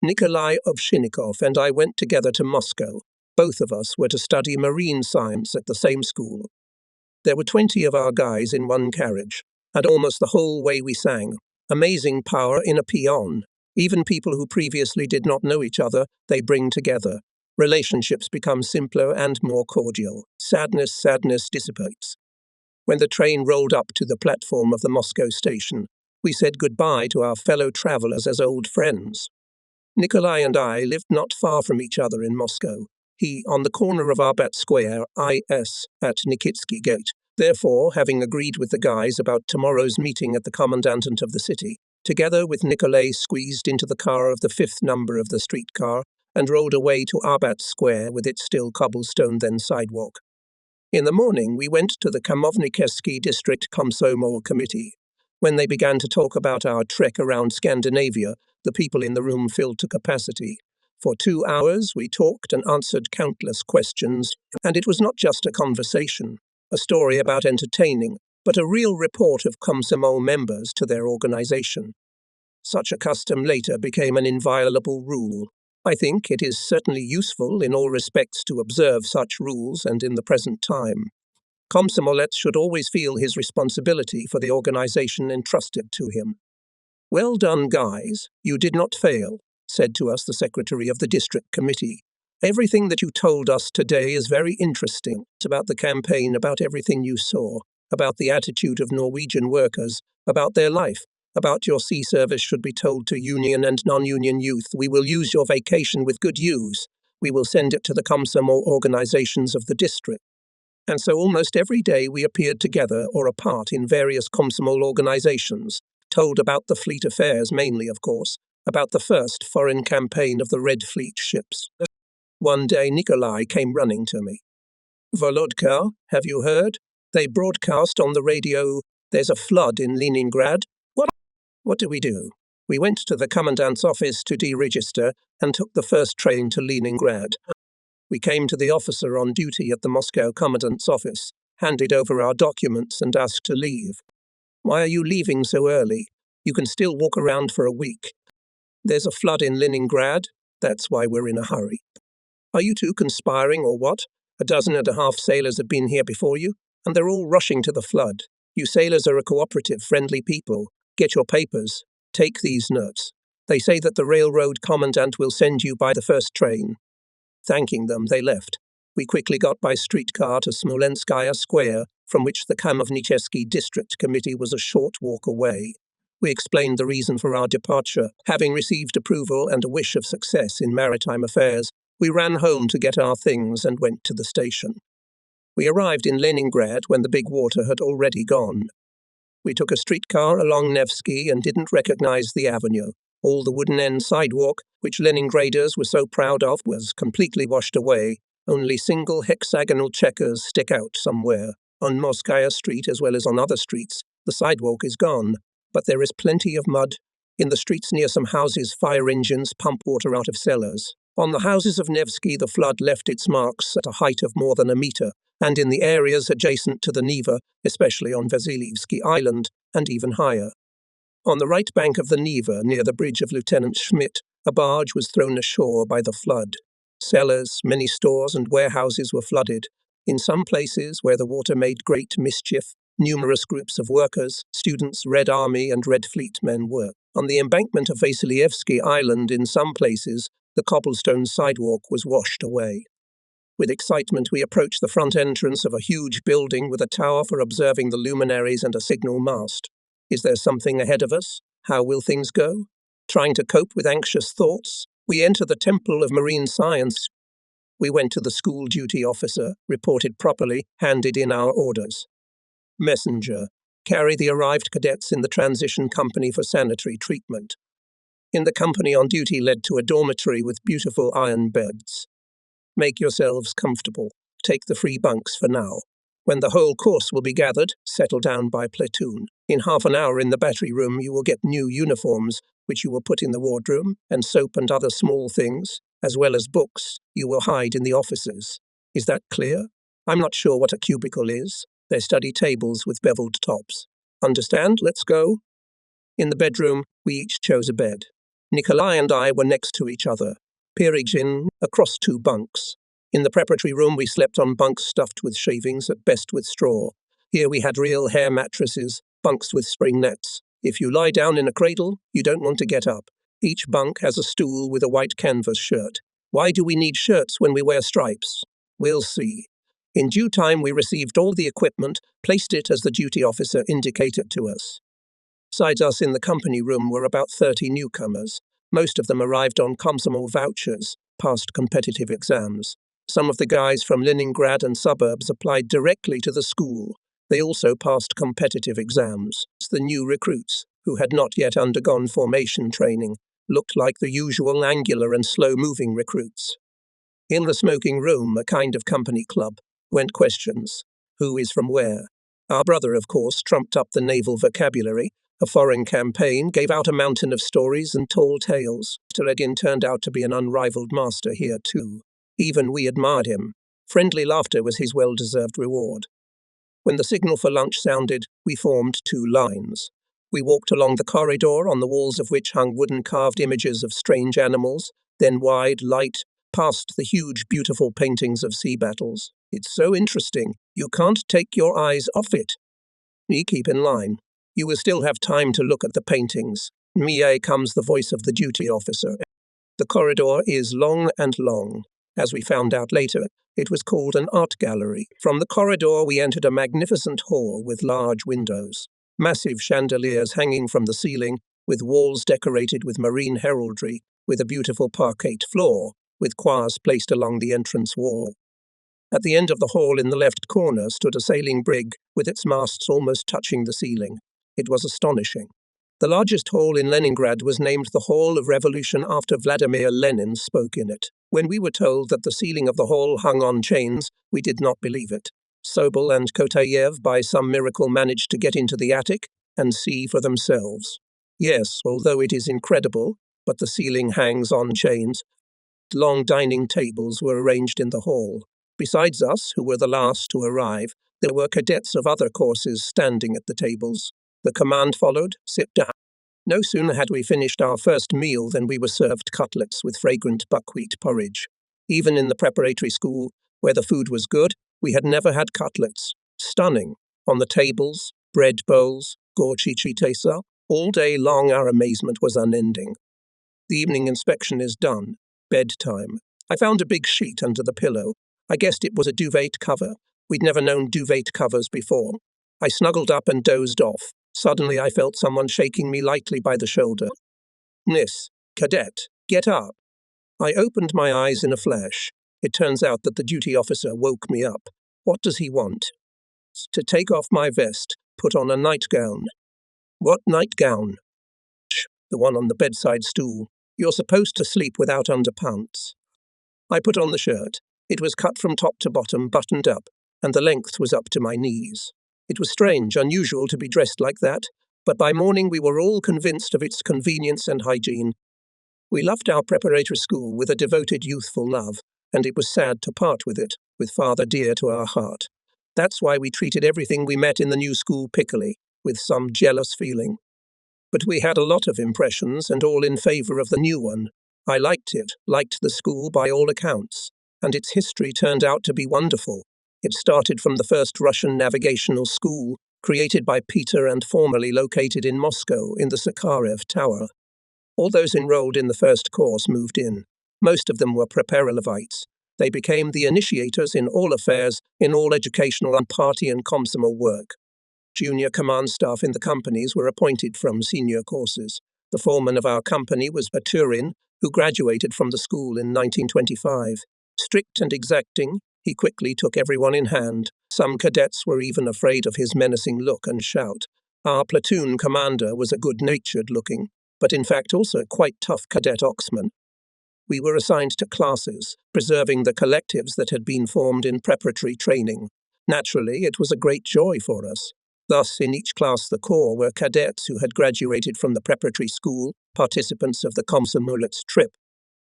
Nikolai Ovshinnikov and I went together to Moscow. Both of us were to study marine science at the same school. There were 20 of our guys in one carriage, and almost the whole way we sang. Amazing power in a peon. Even people who previously did not know each other, they bring together. Relationships become simpler and more cordial. Sadness dissipates. When the train rolled up to the platform of the Moscow station, we said goodbye to our fellow travelers as old friends. Nikolai and I lived not far from each other in Moscow. He on the corner of Arbat Square, IS, at Nikitsky Gate. Therefore, having agreed with the guys about tomorrow's meeting at the commandant of the city, together with Nikolai squeezed into the car of the 5th number of the streetcar and rode away to Arbat Square with its still cobblestone then sidewalk. In the morning, we went to the Kamovnikesky District Komsomol Committee. When they began to talk about our trek around Scandinavia, the people in the room filled to capacity. For 2 hours, we talked and answered countless questions, and it was not just a conversation, a story about entertaining, but a real report of Komsomol members to their organization. Such a custom later became an inviolable rule. I think it is certainly useful in all respects to observe such rules and in the present time. Komsomolets should always feel his responsibility for the organization entrusted to him. "Well done, guys. You did not fail," said to us the secretary of the district committee. "Everything that you told us today is very interesting. It's about the campaign, about everything you saw, about the attitude of Norwegian workers, about their life, about your sea service should be told to union and non-union youth. We will use your vacation with good use. We will send it to the Komsomol organizations of the district." And so almost every day we appeared together or apart in various Komsomol organizations, told about the fleet affairs mainly, of course, about the first foreign campaign of the Red Fleet ships. One day Nikolai came running to me. "Volodka, have you heard? They broadcast on the radio, there's a flood in Leningrad." What do we do? We went to the commandant's office to deregister and took the first train to Leningrad. We came to the officer on duty at the Moscow commandant's office, handed over our documents and asked to leave. "Why are you leaving so early? You can still walk around for a week." "There's a flood in Leningrad. That's why we're in a hurry." "Are you two conspiring or what? 12 sailors have been here before you, and they're all rushing to the flood. You sailors are a cooperative, friendly people. Get your papers. Take these notes. They say that the railroad commandant will send you by the first train." Thanking them, they left. We quickly got by streetcar to Smolenskaya Square, from which the Kamovnikesky District Committee was a short walk away. We explained the reason for our departure. Having received approval and a wish of success in maritime affairs, we ran home to get our things and went to the station. We arrived in Leningrad when the big water had already gone. We took a streetcar along Nevsky and didn't recognize the avenue. All the wooden end sidewalk, which Leningraders were so proud of, was completely washed away. Only single hexagonal checkers stick out somewhere. On Moskaya Street, as well as on other streets, the sidewalk is gone, but there is plenty of mud. In the streets near some houses, fire engines pump water out of cellars. On the houses of Nevsky, the flood left its marks at a height of more than a meter, and in the areas adjacent to the Neva, especially on Vasilievsky Island, and even higher. On the right bank of the Neva, near the bridge of Lieutenant Schmidt, a barge was thrown ashore by the flood. Cellars, many stores and warehouses were flooded. In some places where the water made great mischief, numerous groups of workers, students, Red Army and Red Fleet men worked. On the embankment of Vasilievsky Island, in some places, the cobblestone sidewalk was washed away. With excitement, we approached the front entrance of a huge building with a tower for observing the luminaries and a signal mast. Is there something ahead of us? How will things go? Trying to cope with anxious thoughts, we enter the Temple of Marine Science. We went to the school duty officer, reported properly, handed in our orders. Messenger, carry the arrived cadets in the transition company for sanitary treatment. In the company on duty led to a dormitory with beautiful iron beds. Make yourselves comfortable. Take the free bunks for now. When the whole course will be gathered, settle down by platoon. In half an hour in the battery room you will get new uniforms, which you will put in the wardroom, and soap and other small things, as well as books, you will hide in the offices. Is that clear? I'm not sure what a cubicle is. They're study tables with beveled tops. Understand? Let's go. In the bedroom, we each chose a bed. Nikolai and I were next to each other, peering in across two bunks. In the preparatory room, we slept on bunks stuffed with shavings, at best with straw. Here we had real hair mattresses, bunks with spring nets. If you lie down in a cradle, you don't want to get up. Each bunk has a stool with a white canvas shirt. Why do we need shirts when we wear stripes? We'll see. In due time, we received all the equipment, placed it as the duty officer indicated to us. Besides us in the company room were about 30 newcomers. Most of them arrived on Komsomol vouchers, passed competitive exams. Some of the guys from Leningrad and suburbs applied directly to the school. They also passed competitive exams. The new recruits, who had not yet undergone formation training, looked like the usual angular and slow-moving recruits. In the smoking room, a kind of company club, went questions. Who is from where? Our brother, of course, trumped up the naval vocabulary. A foreign campaign gave out a mountain of stories and tall tales. Teregin turned out to be an unrivaled master here, too. Even we admired him. Friendly laughter was his well-deserved reward. When the signal for lunch sounded, we formed two lines. We walked along the corridor, on the walls of which hung wooden carved images of strange animals, then wide, light, past the huge, beautiful paintings of sea battles. It's so interesting. You can't take your eyes off it. You keep in line. You will still have time to look at the paintings. Mie comes the voice of the duty officer. The corridor is long and long. As we found out later, it was called an art gallery. From the corridor we entered a magnificent hall with large windows, massive chandeliers hanging from the ceiling, with walls decorated with marine heraldry, with a beautiful parquet floor, with choirs placed along the entrance wall. At the end of the hall in the left corner stood a sailing brig with its masts almost touching the ceiling. It was astonishing. The largest hall in Leningrad was named the Hall of Revolution after Vladimir Lenin spoke in it. When we were told that the ceiling of the hall hung on chains, we did not believe it. Sobol and Kotayev by some miracle managed to get into the attic and see for themselves. Yes, although it is incredible, but the ceiling hangs on chains. Long dining tables were arranged in the hall. Besides us, who were the last to arrive, there were cadets of other courses standing at the tables. The command followed, sit down. No sooner had we finished our first meal than we were served cutlets with fragrant buckwheat porridge. Even in the preparatory school, where the food was good, we had never had cutlets. Stunning. On the tables, bread bowls, gorchichi-tesa. All day long our amazement was unending. The evening inspection is done. Bedtime. I found a big sheet under the pillow. I guessed it was a duvet cover. We'd never known duvet covers before. I snuggled up and dozed off. Suddenly I felt someone shaking me lightly by the shoulder. Miss, cadet, get up. I opened my eyes in a flash. It turns out that the duty officer woke me up. What does he want? To take off my vest, put on a nightgown. What nightgown? The one on the bedside stool. You're supposed to sleep without underpants. I put on the shirt. It was cut from top to bottom, buttoned up, and the length was up to my knees. It was strange, unusual to be dressed like that, but by morning we were all convinced of its convenience and hygiene. We loved our preparatory school with a devoted youthful love, and it was sad to part with it, with father dear to our heart. That's why we treated everything we met in the new school pickily, with some jealous feeling. But we had a lot of impressions, and all in favour of the new one. I liked it, liked the school by all accounts, and its history turned out to be wonderful. It started from the first Russian navigational school, created by Peter and formerly located in Moscow in the Sakharev Tower. All those enrolled in the first course moved in. Most of them were Preparelevites. They became the initiators in all affairs, in all educational and party and Komsomol work. Junior command staff in the companies were appointed from senior courses. The foreman of our company was Baturin, who graduated from the school in 1925. Strict and exacting, he quickly took everyone in hand. Some cadets were even afraid of his menacing look and shout. Our platoon commander was a good-natured looking, but in fact also quite tough cadet Oxman. We were assigned to classes, preserving the collectives that had been formed in preparatory training. Naturally, it was a great joy for us. Thus, in each class the corps were cadets who had graduated from the preparatory school, participants of the Komsomolets trip.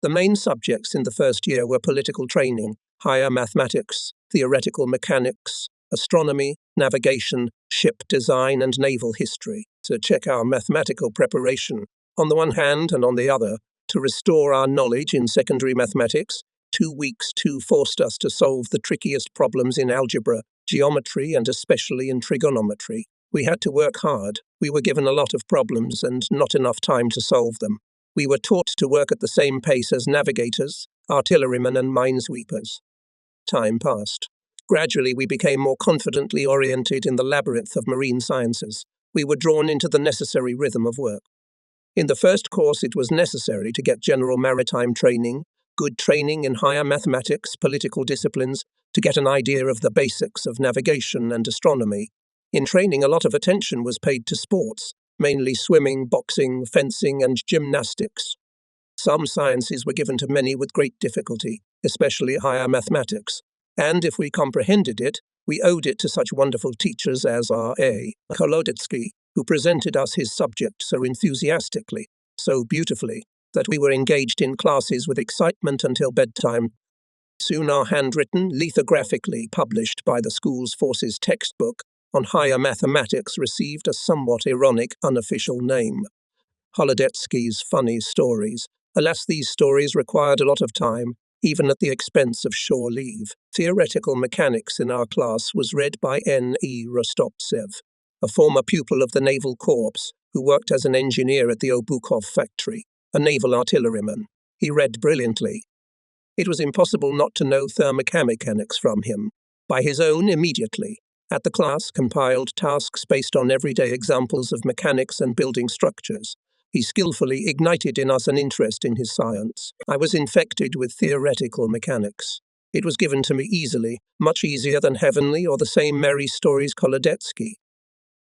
The main subjects in the first year were political training, higher mathematics, theoretical mechanics, astronomy, navigation, ship design, and naval history. To check our mathematical preparation, On the one hand and on the other, to restore our knowledge in secondary mathematics, 2 weeks too forced us to solve the trickiest problems in algebra, geometry, and especially in trigonometry. We had to work hard. We were given a lot of problems and not enough time to solve them. We were taught to work at the same pace as navigators, artillerymen, and minesweepers. Time passed. Gradually, we became more confidently oriented in the labyrinth of marine sciences. We were drawn into the necessary rhythm of work. In the first course, it was necessary to get general maritime training, good training in higher mathematics, political disciplines, to get an idea of the basics of navigation and astronomy. In training, a lot of attention was paid to sports, mainly swimming, boxing, fencing, and gymnastics. Some sciences were given to many with great difficulty, especially higher mathematics, and if we comprehended it, we owed it to such wonderful teachers as R.A. Kolodetsky, who presented us his subject so enthusiastically, so beautifully, that we were engaged in classes with excitement until bedtime. Soon our handwritten, lithographically published by the school's forces textbook on higher mathematics received a somewhat ironic unofficial name: Holodetsky's Funny Stories. Alas, these stories required a lot of time, even at the expense of shore leave. Theoretical mechanics in our class was read by N.E. Rostoptsev, a former pupil of the Naval Corps who worked as an engineer at the Obukhov factory, a naval artilleryman. He read brilliantly. It was impossible not to know thermomechanics from him. By his own, immediately. At the class, compiled tasks based on everyday examples of mechanics and building structures. He skillfully ignited in us an interest in his science. I was infected with theoretical mechanics. It was given to me easily, much easier than Heavenly or the same merry stories Kolodetsky.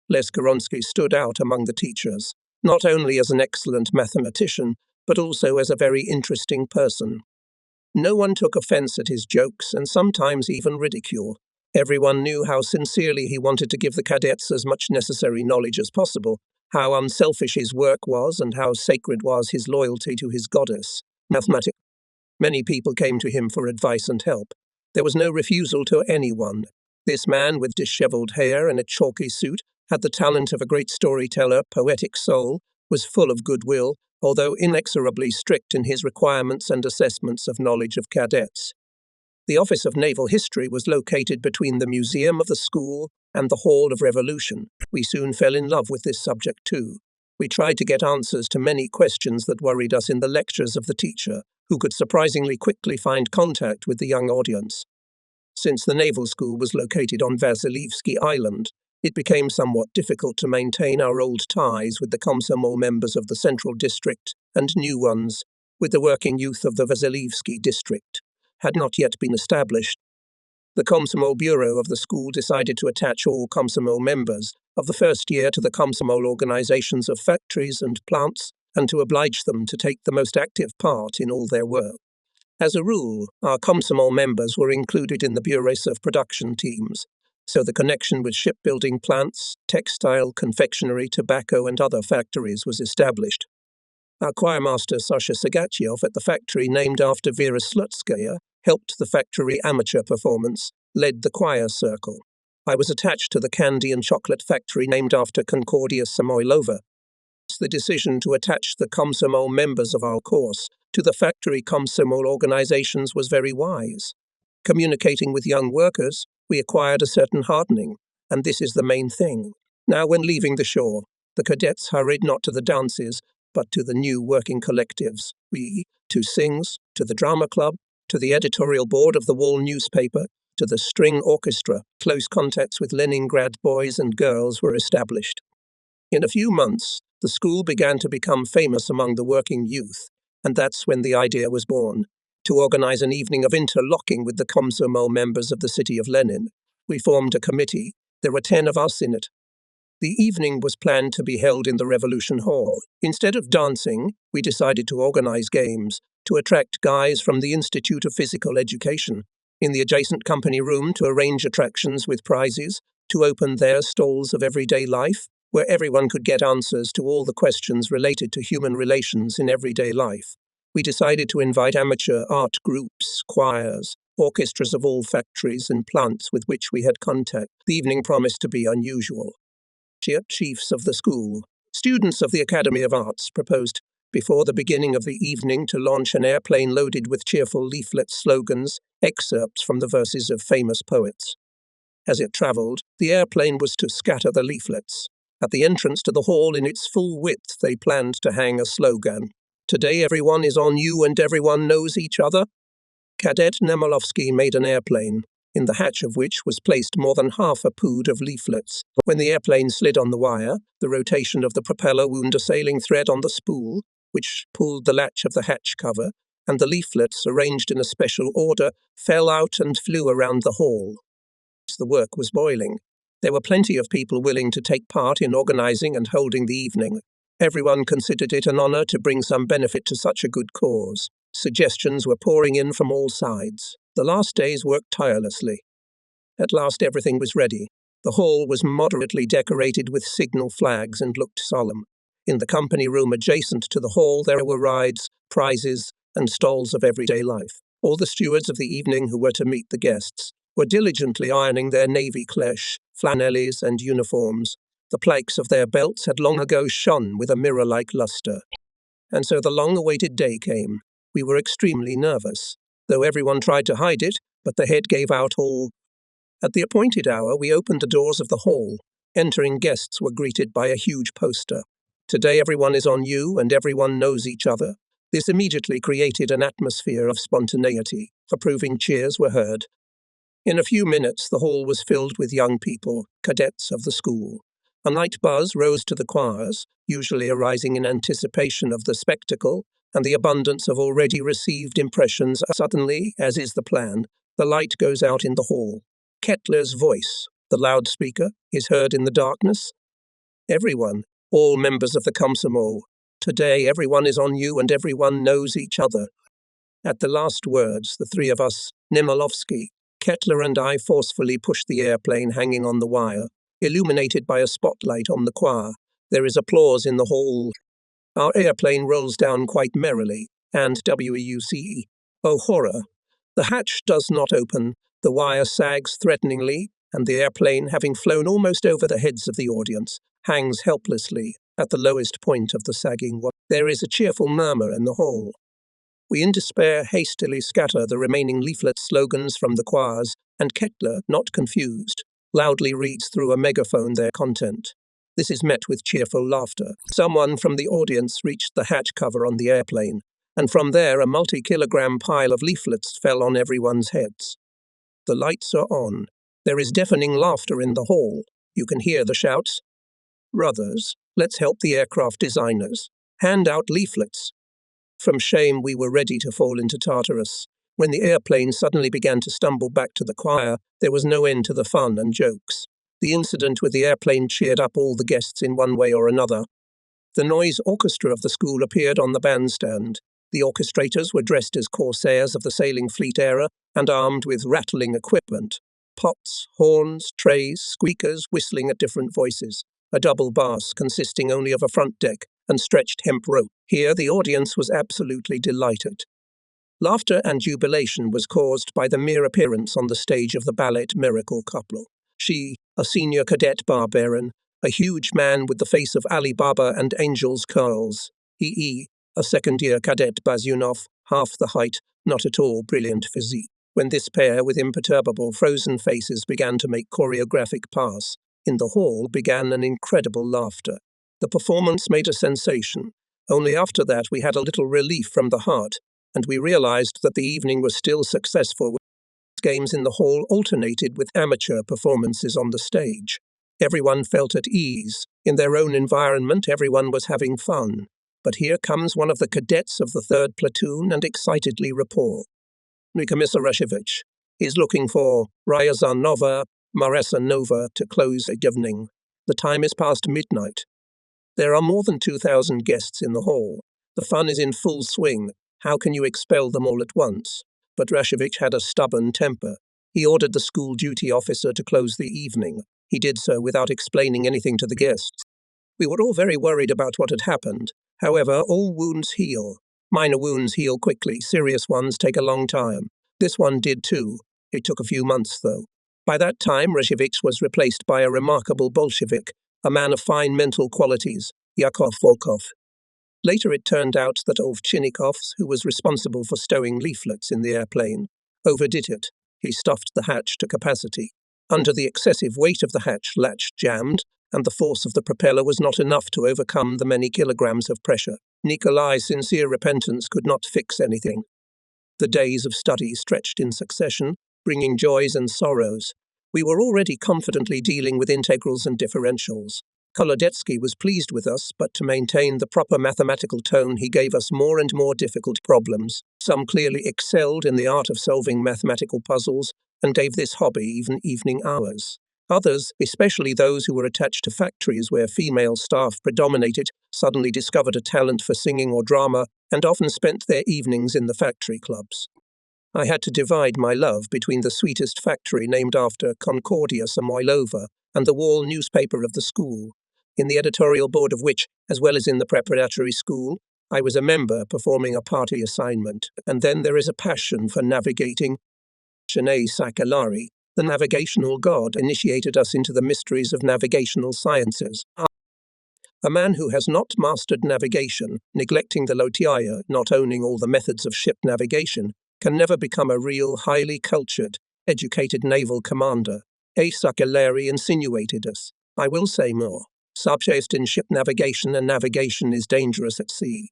Les Goronsky stood out among the teachers, not only as an excellent mathematician, but also as a very interesting person. No one took offense at his jokes and sometimes even ridicule. Everyone knew how sincerely he wanted to give the cadets as much necessary knowledge as possible, how unselfish his work was and how sacred was his loyalty to his goddess, mathematics. Many people came to him for advice and help. There was no refusal to anyone. This man with disheveled hair and a chalky suit had the talent of a great storyteller, poetic soul, was full of goodwill, although inexorably strict in his requirements and assessments of knowledge of cadets. The Office of Naval History was located between the museum of the school and the Hall of Revolution. We soon fell in love with this subject too. We tried to get answers to many questions that worried us in the lectures of the teacher, who could surprisingly quickly find contact with the young audience. Since the naval school was located on Vasilievsky Island, it became somewhat difficult to maintain our old ties with the Komsomol members of the Central District and new ones with the working youth of the Vasilievsky District had not yet been established. The Komsomol Bureau of the school decided to attach all Komsomol members of the first year to the Komsomol organizations of factories and plants and to oblige them to take the most active part in all their work. As a rule, our Komsomol members were included in the bureaus of production teams, so the connection with shipbuilding plants, textile, confectionery, tobacco, and other factories was established. Our choirmaster Sasha Sagatyev at the factory named after Vera Slutskaya helped the factory amateur performance, led the choir circle. I was attached to the candy and chocolate factory named after Concordia Samoylova. The decision to attach the Komsomol members of our course to the factory Komsomol organizations was very wise. Communicating with young workers, we acquired a certain hardening, and this is the main thing. Now, when leaving the shore, the cadets hurried not to the dances, but to the new working collectives. We, to Sings, to the drama club, to the editorial board of the Wall newspaper, to the string orchestra. Close contacts with Leningrad boys and girls were established. In a few months, the school began to become famous among the working youth, and that's when the idea was born, to organize an evening of interlocking with the Komsomol members of the city of Lenin. We formed a committee. There were 10 of us in it. The evening was planned to be held in the Revolution Hall. Instead of dancing, we decided to organize games, to attract guys from the Institute of Physical Education, in the adjacent company room to arrange attractions with prizes, to open their stalls of everyday life, where everyone could get answers to all the questions related to human relations in everyday life. We decided to invite amateur art groups, choirs, orchestras of all factories and plants with which we had contact. The evening promised to be unusual. Chiefs of the school, students of the Academy of Arts proposed before the beginning of the evening to launch an airplane loaded with cheerful leaflet slogans, excerpts from the verses of famous poets. As it travelled, the airplane was to scatter the leaflets. At the entrance to the hall in its full width, they planned to hang a slogan. "Today everyone is on you and everyone knows each other." Cadet Nemilovsky made an airplane, in the hatch of which was placed more than half a pood of leaflets. When the airplane slid on the wire, the rotation of the propeller wound a sailing thread on the spool, which pulled the latch of the hatch cover, and the leaflets, arranged in a special order, fell out and flew around the hall. The work was boiling. There were plenty of people willing to take part in organizing and holding the evening. Everyone considered it an honor to bring some benefit to such a good cause. Suggestions were pouring in from all sides. The last days worked tirelessly. At last everything was ready. The hall was moderately decorated with signal flags and looked solemn. In the company room adjacent to the hall there were rides, prizes, and stalls of everyday life. All the stewards of the evening who were to meet the guests were diligently ironing their navy cleche, flanelles, and uniforms. The plaques of their belts had long ago shone with a mirror-like luster. And so the long-awaited day came. We were extremely nervous, though everyone tried to hide it, but the head gave out all. At the appointed hour, we opened the doors of the hall. Entering guests were greeted by a huge poster. "Today everyone is on you and everyone knows each other." This immediately created an atmosphere of spontaneity. Approving cheers were heard. In a few minutes, the hall was filled with young people, cadets of the school. A light buzz rose to the choirs, usually arising in anticipation of the spectacle and the abundance of already received impressions. Suddenly, as is the plan, the light goes out in the hall. Kettler's voice, the loudspeaker, is heard in the darkness. "Everyone, all members of the Komsomol, today everyone is on you and everyone knows each other." At the last words, the three of us, Nemilovsky, Kettler and I, forcefully pushed the airplane hanging on the wire, illuminated by a spotlight on the choir. There is applause in the hall. Our airplane rolls down quite merrily, and WEUCE. Oh horror! The hatch does not open, the wire sags threateningly, and the airplane, having flown almost over the heads of the audience, hangs helplessly at the lowest point of the sagging wire. There is a cheerful murmur in the hall. We in despair hastily scatter the remaining leaflet slogans from the choirs, and Kettler, not confused, loudly reads through a megaphone their content. This is met with cheerful laughter. Someone from the audience reached the hatch cover on the airplane, and from there a multi-kilogram pile of leaflets fell on everyone's heads. The lights are on. There is deafening laughter in the hall. You can hear the shouts. "Brothers, let's help the aircraft designers. Hand out leaflets." From shame, we were ready to fall into Tartarus. When the airplane suddenly began to stumble back to the choir, there was no end to the fun and jokes. The incident with the airplane cheered up all the guests in one way or another. The noise orchestra of the school appeared on the bandstand. The orchestrators were dressed as corsairs of the sailing fleet era and armed with rattling equipment. Pots, horns, trays, squeakers whistling at different voices. A double bass consisting only of a front deck and stretched hemp rope. Here the audience was absolutely delighted. Laughter and jubilation was caused by the mere appearance on the stage of the ballet Miracle couple. She, a senior cadet Barbarian, a huge man with the face of Ali Baba and angel's curls. He, a second-year cadet Bazyunov, half the height, not at all brilliant physique. When this pair with imperturbable frozen faces began to make choreographic pass, in the hall began an incredible laughter. The performance made a sensation. Only after that we had a little relief from the heart, and we realized that the evening was still successful. Games in the hall alternated with amateur performances on the stage. Everyone felt at ease. In their own environment, everyone was having fun. But here comes one of the cadets of the 3rd platoon and excitedly report. Nikomisa Rashevich is looking for Ryazanova, Maresa Nova to close the evening. The time is past midnight. There are more than 2,000 guests in the hall. The fun is in full swing. How can you expel them all at once? But Rashevich had a stubborn temper. He ordered the school duty officer to close the evening. He did so without explaining anything to the guests. We were all very worried about what had happened. However, all wounds heal. Minor wounds heal quickly. Serious ones take a long time. This one did too. It took a few months, though. By that time, Rashevich was replaced by a remarkable Bolshevik, a man of fine mental qualities, Yakov Volkov. Later it turned out that Ovchinnikov, who was responsible for stowing leaflets in the airplane, overdid it. He stuffed the hatch to capacity. Under the excessive weight of the hatch latch jammed, and the force of the propeller was not enough to overcome the many kilograms of pressure. Nikolai's sincere repentance could not fix anything. The days of study stretched in succession, bringing joys and sorrows. We were already confidently dealing with integrals and differentials. Kolodetsky was pleased with us, but to maintain the proper mathematical tone he gave us more and more difficult problems. Some clearly excelled in the art of solving mathematical puzzles and gave this hobby even evening hours. Others, especially those who were attached to factories where female staff predominated, suddenly discovered a talent for singing or drama and often spent their evenings in the factory clubs. I had to divide my love between the sweetest factory named after Concordia Samoilova and the wall newspaper of the school, in the editorial board of which, as well as in the preparatory school, I was a member performing a party assignment. And then there is a passion for navigating. Shanae Sakellari, the navigational god, initiated us into the mysteries of navigational sciences. A man who has not mastered navigation, neglecting the lotiaya, not owning all the methods of ship navigation, can never become a real, highly cultured, educated naval commander. A. Sakellari insinuated us. I will say more. Subject in ship navigation, and navigation is dangerous at sea.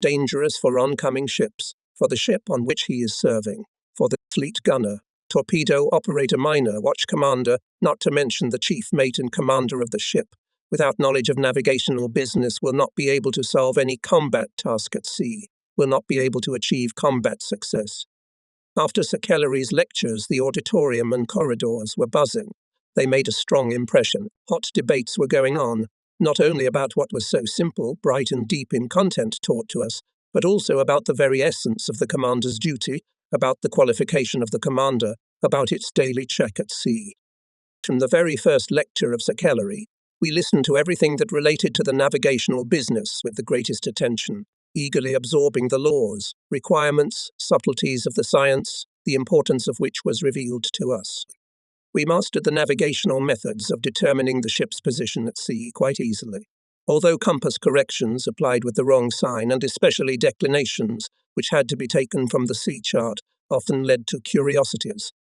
Dangerous for oncoming ships, for the ship on which he is serving, for the fleet gunner, torpedo operator, minor watch commander, not to mention the chief mate and commander of the ship, without knowledge of navigational business will not be able to solve any combat task at sea, will not be able to achieve combat success. After Sakellari's lectures, the auditorium and corridors were buzzing. They made a strong impression. Hot debates were going on, not only about what was so simple, bright and deep in content taught to us, but also about the very essence of the commander's duty, about the qualification of the commander, about its daily check at sea. From the very first lecture of Sakellari, we listened to everything that related to the navigational business with the greatest attention, eagerly absorbing the laws, requirements, subtleties of the science, the importance of which was revealed to us. We mastered the navigational methods of determining the ship's position at sea quite easily, although compass corrections applied with the wrong sign, and especially declinations, which had to be taken from the sea chart, often led to curiosities.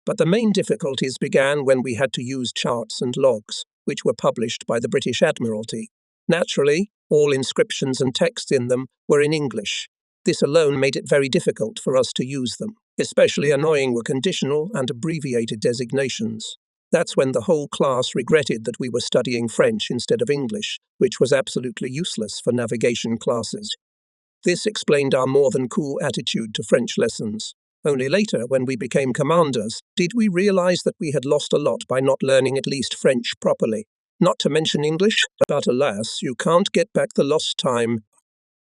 But the main difficulties began when we had to use charts and logs, which were published by the British Admiralty. Naturally, all inscriptions and text in them were in English. This alone made it very difficult for us to use them. Especially annoying were conditional and abbreviated designations. That's when the whole class regretted that we were studying French instead of English, which was absolutely useless for navigation classes. This explained our more than cool attitude to French lessons. Only later, when we became commanders, did we realize that we had lost a lot by not learning at least French properly. Not to mention English, but alas, you can't get back the lost time.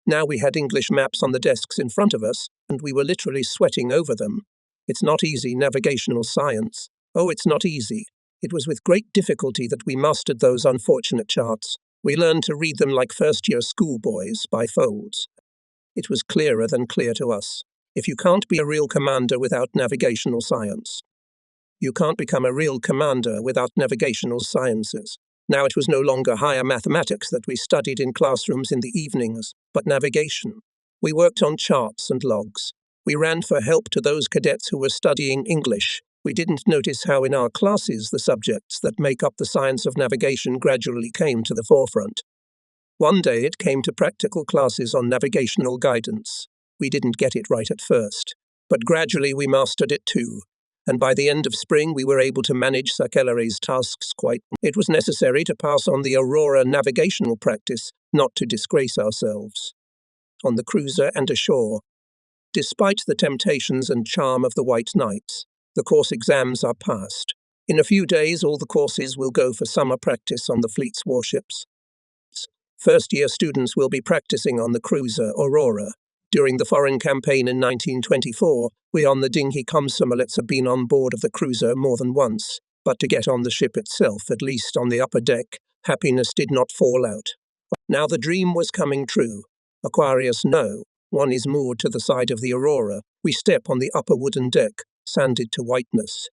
Now we had English maps on the desks in front of us, and we were literally sweating over them. It's not easy, navigational science. Oh, it's not easy. It was with great difficulty that we mastered those unfortunate charts. We learned to read them like first-year schoolboys, by folds. It was clearer than clear to us. If you can't be a real commander without navigational science, you can't become a real commander without navigational sciences. Now it was no longer higher mathematics that we studied in classrooms in the evenings, but navigation. We worked on charts and logs. We ran for help to those cadets who were studying English. We didn't notice how in our classes the subjects that make up the science of navigation gradually came to the forefront. One day it came to practical classes on navigational guidance. We didn't get it right at first, but gradually we mastered it too. And by the end of spring we were able to manage Sakellari's tasks quite. It was necessary to pass on the Aurora navigational practice, not to disgrace ourselves. On the cruiser and ashore. Despite the temptations and charm of the white nights, the course exams are passed. In a few days all the courses will go for summer practice on the fleet's warships. First-year students will be practicing on the cruiser Aurora. During the foreign campaign in 1924, we on the dinghy Komsomolets have been on board of the cruiser more than once, but to get on the ship itself, at least on the upper deck, happiness did not fall out. Now the dream was coming true. Aquarius, no. One is moored to the side of the Aurora. We step on the upper wooden deck, sanded to whiteness.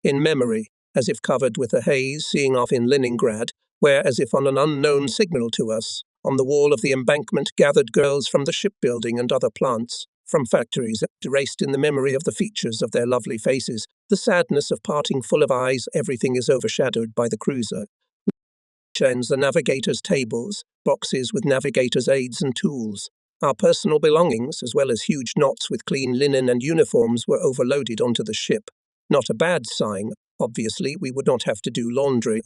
In memory, as if covered with a haze, seeing off in Leningrad, where, as if on an unknown signal to us, On the wall of the embankment gathered girls from the shipbuilding and other plants, from factories, erased in the memory of the features of their lovely faces, the sadness of parting full of eyes. Everything is overshadowed by the cruiser. Chains, the navigators' tables, boxes with navigators' aids and tools. Our personal belongings, as well as huge knots with clean linen and uniforms, were overloaded onto the ship. Not a bad sign. Obviously, we would not have to do laundry.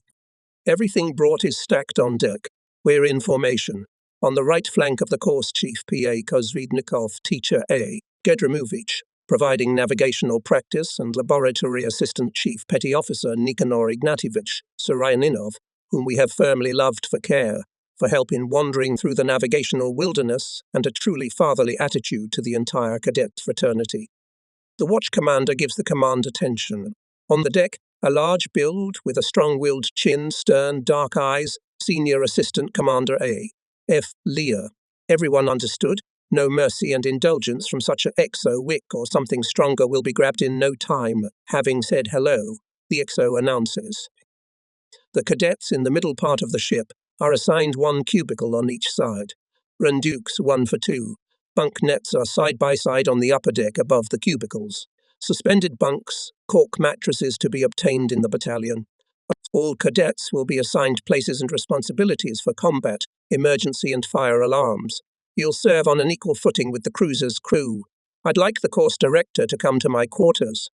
Everything brought is stacked on deck. We're in formation. On the right flank of the course, Chief P.A. Kozridnikov, Teacher A. Gedrimovich, providing navigational practice, and Laboratory Assistant Chief Petty Officer Nikanor Ignatievich Sarayaninov, whom we have firmly loved for care, for help in wandering through the navigational wilderness, and a truly fatherly attitude to the entire cadet fraternity. The watch commander gives the command attention. On the deck, a large build with a strong-willed chin, stern, dark eyes, Senior Assistant Commander A. F. Lear. Everyone understood. No mercy and indulgence from such an XO-wick or something stronger will be grabbed in no time. Having said hello, the XO announces. The cadets in the middle part of the ship are assigned one cubicle on each side. Rundukes 1 for 2. Bunk nets are side by side on the upper deck above the cubicles. Suspended bunks, cork mattresses to be obtained in the battalion. All cadets will be assigned places and responsibilities for combat, emergency and fire alarms. You'll serve on an equal footing with the cruiser's crew. I'd like the course director to come to my quarters.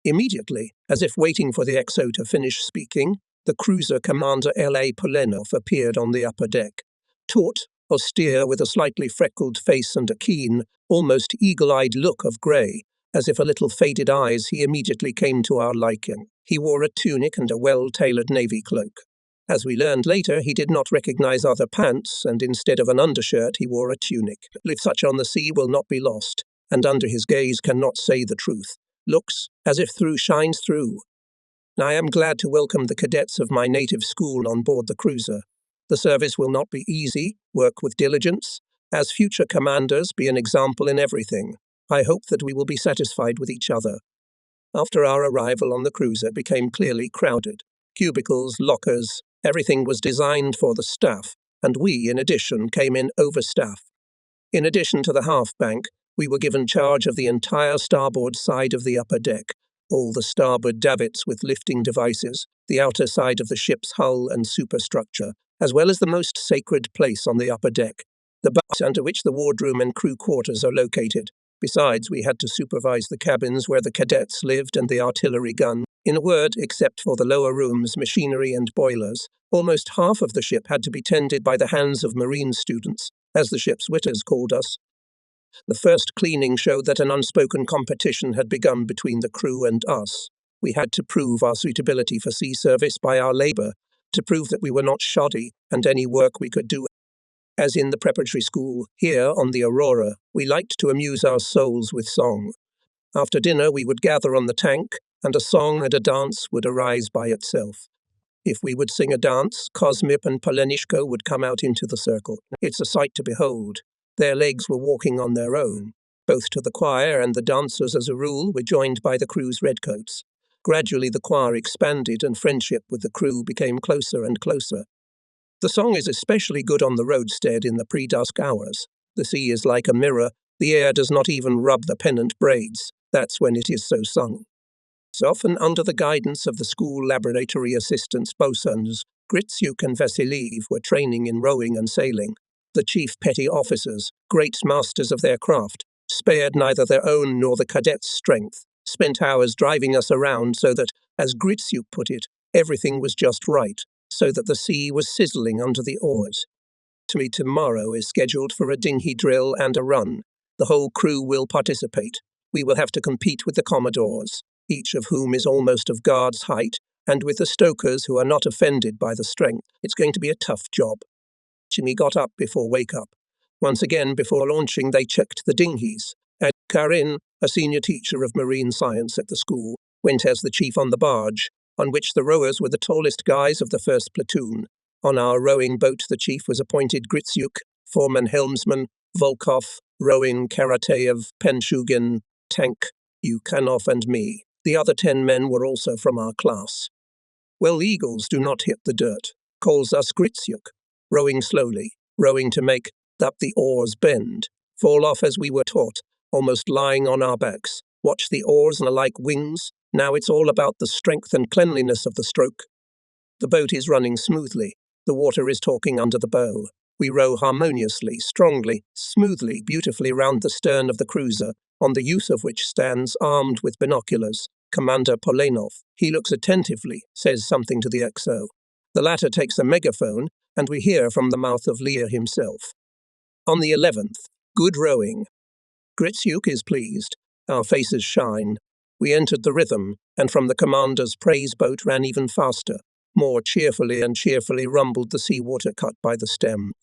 Immediately, as if waiting for the XO to finish speaking, the cruiser commander L.A. Polenov appeared on the upper deck. Taut, austere, with a slightly freckled face and a keen, almost eagle-eyed look of grey, as if a little faded eyes, he immediately came to our liking. He wore a tunic and a well-tailored navy cloak. As we learned later, he did not recognize other pants, and instead of an undershirt, he wore a tunic. If such on the sea will not be lost, and under his gaze cannot say the truth. Looks as if shines through. I am glad to welcome the cadets of my native school on board the cruiser. The service will not be easy. Work with diligence. As future commanders, be an example in everything. I hope that we will be satisfied with each other. After our arrival on the cruiser, it became clearly crowded. Cubicles, lockers, everything was designed for the staff, and we, in addition, came in overstaffed. In addition to the half bank, we were given charge of the entire starboard side of the upper deck, all the starboard davits with lifting devices, the outer side of the ship's hull and superstructure, as well as the most sacred place on the upper deck, the bunks under which the wardroom and crew quarters are located. Besides, we had to supervise the cabins where the cadets lived and the artillery gun. In a word, except for the lower rooms, machinery and boilers, almost half of the ship had to be tended by the hands of marine students, as the ship's witters called us. The first cleaning showed that an unspoken competition had begun between the crew and us. We had to prove our suitability for sea service by our labor, to prove that we were not shoddy and any work we could do. As in the preparatory school, here on the Aurora, we liked to amuse our souls with song. After dinner, we would gather on the tank, and a song and a dance would arise by itself. If we would sing a dance, Kosmip and Polenishko would come out into the circle. It's a sight to behold. Their legs were walking on their own. Both to the choir and the dancers, as a rule, were joined by the crew's redcoats. Gradually the choir expanded and friendship with the crew became closer and closer. The song is especially good on the roadstead in the pre-dusk hours. The sea is like a mirror. The air does not even rub the pennant braids. That's when it is so sung. So often under the guidance of the school laboratory assistants, bosuns, Gritsyuk and Vasiliev were training in rowing and sailing. The chief petty officers, great masters of their craft, spared neither their own nor the cadets' strength, spent hours driving us around so that, as Gritsyuk put it, everything was just right, so that the sea was sizzling under the oars. Tomorrow is scheduled for a dinghy drill and a run. The whole crew will participate. We will have to compete with the Commodores, each of whom is almost of guard's height, and with the stokers who are not offended by the strength. It's going to be a tough job. Jimmy got up before wake-up. Once again, before launching, they checked the dinghies. And Karin, a senior teacher of marine science at the school, went as the chief on the barge, on which the rowers were the tallest guys of the first platoon. On our rowing boat, the chief was appointed Gritsyuk, foreman helmsman, Volkov, rowing Karateyev, Penshugin, Tank, Yukhanov, and me. The other 10 men were also from our class. Well, eagles do not hit the dirt, calls us Gritsyuk, rowing slowly. rowing to make up the oars bend, fall off as we were taught, almost lying on our backs. Watch the oars are like wings. Now it's all about the strength and cleanliness of the stroke. The boat is running smoothly. The water is talking under the bow. We row harmoniously, strongly, smoothly, beautifully round the stern of the cruiser, on the youth of which stands, armed with binoculars, Commander Polenov. He looks attentively, says something to the XO. The latter takes a megaphone, and we hear from the mouth of Lear himself. On the 11th, good rowing. Gritsuk is pleased. Our faces shine. We entered the rhythm, and from the commander's praise boat ran even faster. More cheerfully and cheerfully rumbled the sea-water cut by the stem.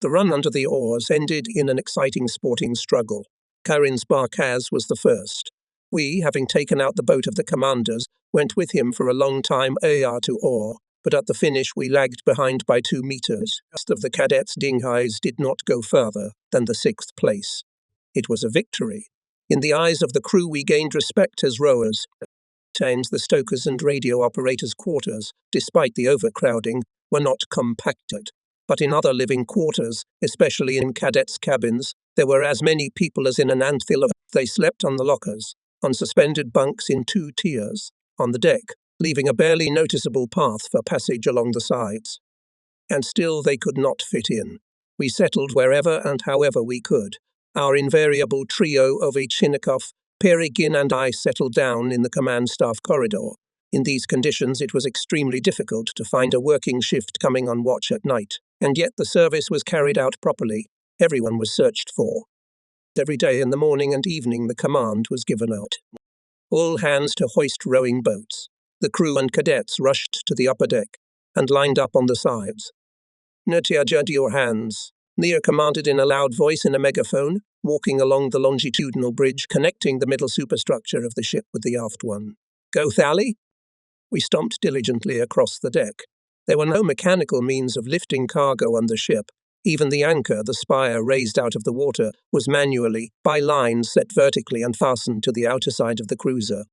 The run under the oars ended in an exciting sporting struggle. Karin's barkaz was the first. We, having taken out the boat of the commander's, went with him for a long time AR to oar, but at the finish we lagged behind by 2 meters. The rest of the cadets' dinghais did not go further than the 6th place. It was a victory. In the eyes of the crew we gained respect as rowers. The stokers' and radio operators' quarters, despite the overcrowding, were not compacted. But in other living quarters, especially in cadets' cabins, there were as many people as in an anthill of. They slept on the lockers, on suspended bunks in 2 tiers, on the deck, leaving a barely noticeable path for passage along the sides. And still they could not fit in. We settled wherever and however we could. Our invariable trio of Ichnikov, Perigin and I settled down in the command staff corridor. In these conditions it was extremely difficult to find a working shift coming on watch at night, and yet the service was carried out properly. Everyone was searched for. Every day in the morning and evening the command was given out. All hands to hoist rowing boats. The crew and cadets rushed to the upper deck and lined up on the sides. Nurtiajud your hands. Lear commanded in a loud voice in a megaphone, walking along the longitudinal bridge connecting the middle superstructure of the ship with the aft one. Go, Thally! We stomped diligently across the deck. There were no mechanical means of lifting cargo on the ship. Even the anchor, the spire raised out of the water, was manually, by lines set vertically and fastened to the outer side of the cruiser.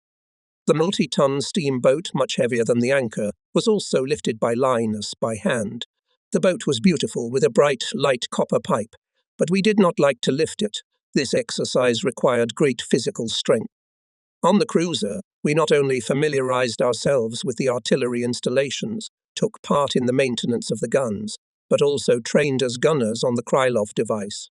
The multi-ton steamboat, much heavier than the anchor, was also lifted by line, by hand. The boat was beautiful, with a bright, light copper pipe, but we did not like to lift it. This exercise required great physical strength. On the cruiser, we not only familiarized ourselves with the artillery installations, took part in the maintenance of the guns, but also trained as gunners on the Krylov device.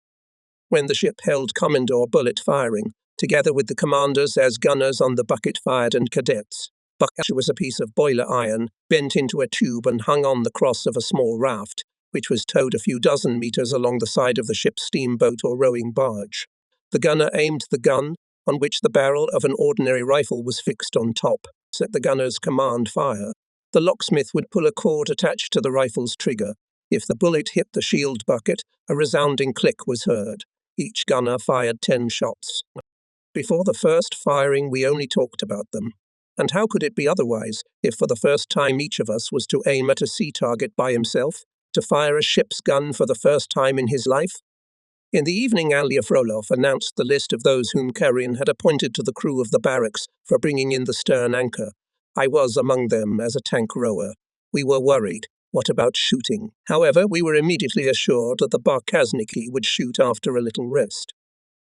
When the ship held Commodore bullet firing, together with the commanders as gunners on the bucket-fired and cadets, bucket was a piece of boiler iron bent into a tube and hung on the cross of a small raft, which was towed a few dozen meters along the side of the ship's steamboat or rowing barge. The gunner aimed the gun, on which the barrel of an ordinary rifle was fixed on top, set the gunner's command fire. The locksmith would pull a cord attached to the rifle's trigger. If the bullet hit the shield bucket, a resounding click was heard. Each gunner fired 10 shots. Before the first firing, we only talked about them. And how could it be otherwise if for the first time each of us was to aim at a sea target by himself, to fire a ship's gun for the first time in his life? In the evening, Alia Frolov announced the list of those whom Karin had appointed to the crew of the barracks for bringing in the stern anchor. I was among them as a tank rower. We were worried. What about shooting? However, we were immediately assured that the Barkazniki would shoot after a little rest.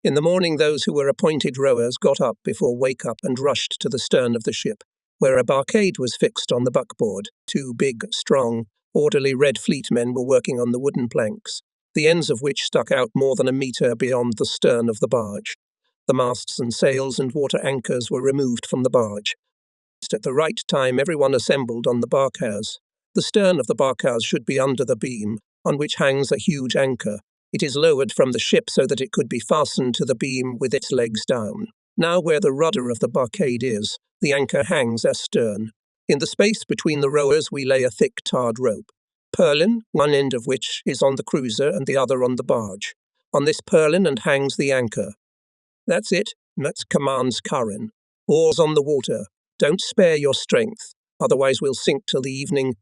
In the morning, those who were appointed rowers got up before wake-up and rushed to the stern of the ship, where a barcade was fixed on the buckboard. 2 big, strong, orderly Red Fleet men were working on the wooden planks, the ends of which stuck out more than a meter beyond the stern of the barge. The masts and sails and water anchors were removed from the barge. At the right time, everyone assembled on the barkhouse. The stern of the barkhouse should be under the beam, on which hangs a huge anchor. It is lowered from the ship so that it could be fastened to the beam with its legs down. Now where the rudder of the barcade is, the anchor hangs astern. In the space between the rowers we lay a thick tarred rope. Purlin, one end of which is on the cruiser and the other on the barge. On this purlin and hangs the anchor. That's it, that commands Karin. Oars on the water. Don't spare your strength, otherwise we'll sink till the evening.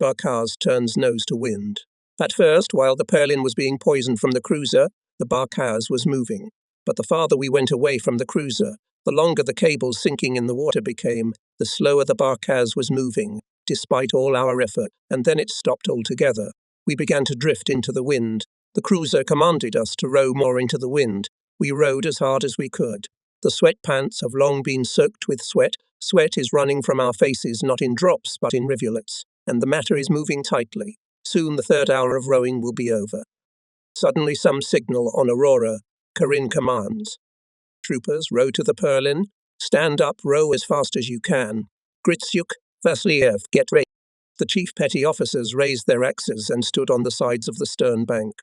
Barkaz turns nose to wind. At first, while the purlin was being poisoned from the cruiser, the barkaz was moving. But the farther we went away from the cruiser, the longer the cables sinking in the water became, the slower the barkaz was moving, despite all our effort, and then it stopped altogether. We began to drift into the wind. The cruiser commanded us to row more into the wind. We rowed as hard as we could. The sweat pants have long been soaked with sweat. Sweat is running from our faces not in drops but in rivulets, and the matter is moving tightly. Soon the third hour of rowing will be over. Suddenly some signal on Aurora. Corinne commands. Troopers, row to the purlin. Stand up, row as fast as you can. Gritsyuk, Vasiliev, get ready. The chief petty officers raised their axes and stood on the sides of the stern bank.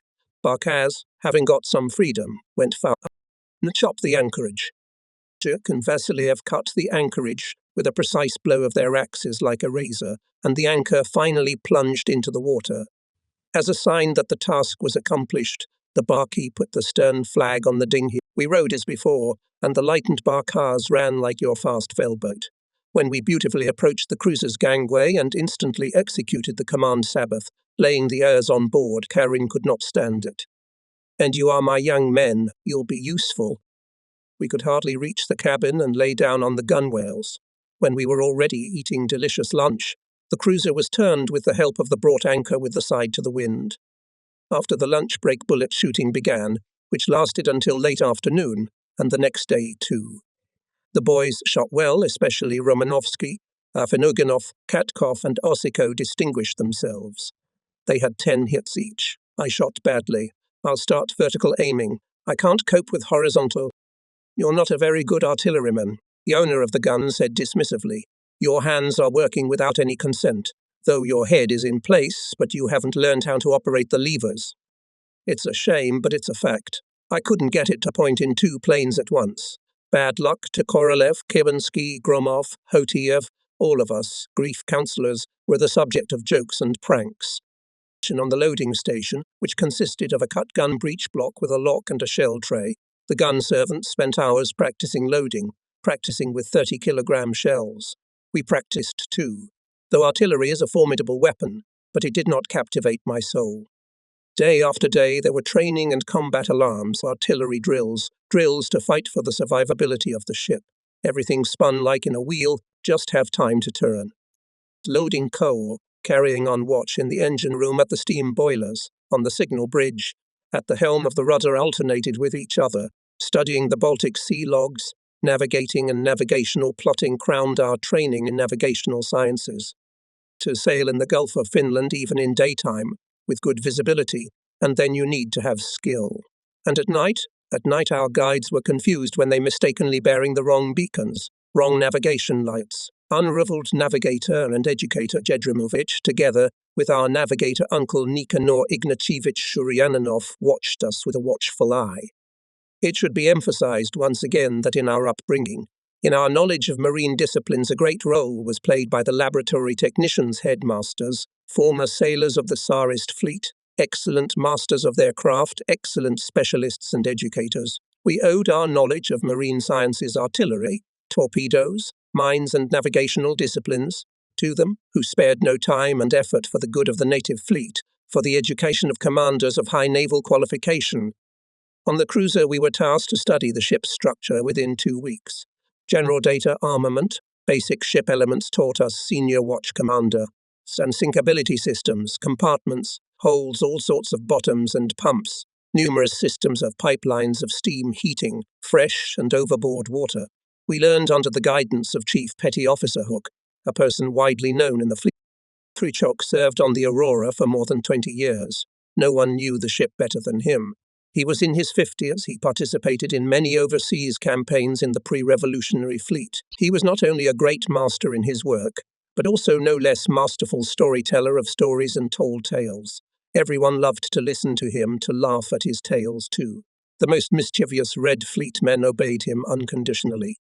Barkaz, having got some freedom, went far and chopped the anchorage. Juk and Vasiliev cut the anchorage with a precise blow of their axes like a razor, and the anchor finally plunged into the water. As a sign that the task was accomplished, the barkeep put the stern flag on the dinghy. We rowed as before, and the lightened barkars ran like your fast sailboat. When we beautifully approached the cruiser's gangway and instantly executed the command Sabbath, laying the heirs on board, Karin could not stand it. And you are my young men, you'll be useful. We could hardly reach the cabin and lay down on the gunwales. When we were already eating delicious lunch, the cruiser was turned with the help of the brought anchor with the side to the wind. After the lunch break, bullet shooting began, which lasted until late afternoon, and the next day too. The boys shot well, especially Romanovsky. Afinogenov, Katkov and Osiko distinguished themselves. They had 10 hits each. I shot badly. I'll start vertical aiming. I can't cope with horizontal. You're not a very good artilleryman, the owner of the gun said dismissively. Your hands are working without any consent, though your head is in place, but you haven't learned how to operate the levers. It's a shame, but it's a fact. I couldn't get it to point in 2 planes at once. Bad luck to Korolev, Kibinsky, Gromov, Hotiev, all of us, grief counsellors, were the subject of jokes and pranks. On the loading station, which consisted of a cut gun breech block with a lock and a shell tray, the gun servants spent hours practicing loading, practicing with 30-kilogram shells. We practiced too, though artillery is a formidable weapon, but it did not captivate my soul. Day after day there were training and combat alarms, artillery drills to fight for the survivability of the ship. Everything spun like in a wheel, just have time to turn. Loading coal, carrying on watch in the engine room at the steam boilers, on the signal bridge, at the helm of the rudder alternated with each other, studying the Baltic Sea logs, navigating and navigational plotting crowned our training in navigational sciences. To sail in the Gulf of Finland even in daytime, with good visibility, and then you need to have skill. And at night our guides were confused when they mistakenly bearing the wrong beacons, wrong navigation lights. Unrivaled navigator and educator Jedrimovich, together with our navigator uncle Nikanor Ignatievich Shuryananov, watched us with a watchful eye. It should be emphasized once again that in our upbringing, in our knowledge of marine disciplines, a great role was played by the laboratory technicians, headmasters, former sailors of the Tsarist fleet, excellent masters of their craft, excellent specialists and educators. We owed our knowledge of marine sciences, artillery, torpedoes, mines and navigational disciplines to them, who spared no time and effort for the good of the native fleet, for the education of commanders of high naval qualification. On the cruiser we were tasked to study the ship's structure within 2 weeks. General data, armament, basic ship elements taught us senior watch commander, and sinkability systems, compartments, holds, all sorts of bottoms and pumps, numerous systems of pipelines of steam heating, fresh and overboard water. We learned under the guidance of Chief Petty Officer Hook, a person widely known in the fleet. Krychok served on the Aurora for more than 20 years. No one knew the ship better than him. He was in his 50s. He participated in many overseas campaigns in the pre-revolutionary fleet. He was not only a great master in his work, but also no less masterful storyteller of stories and told tales. Everyone loved to listen to him, to laugh at his tales too. The most mischievous Red Fleet men obeyed him unconditionally.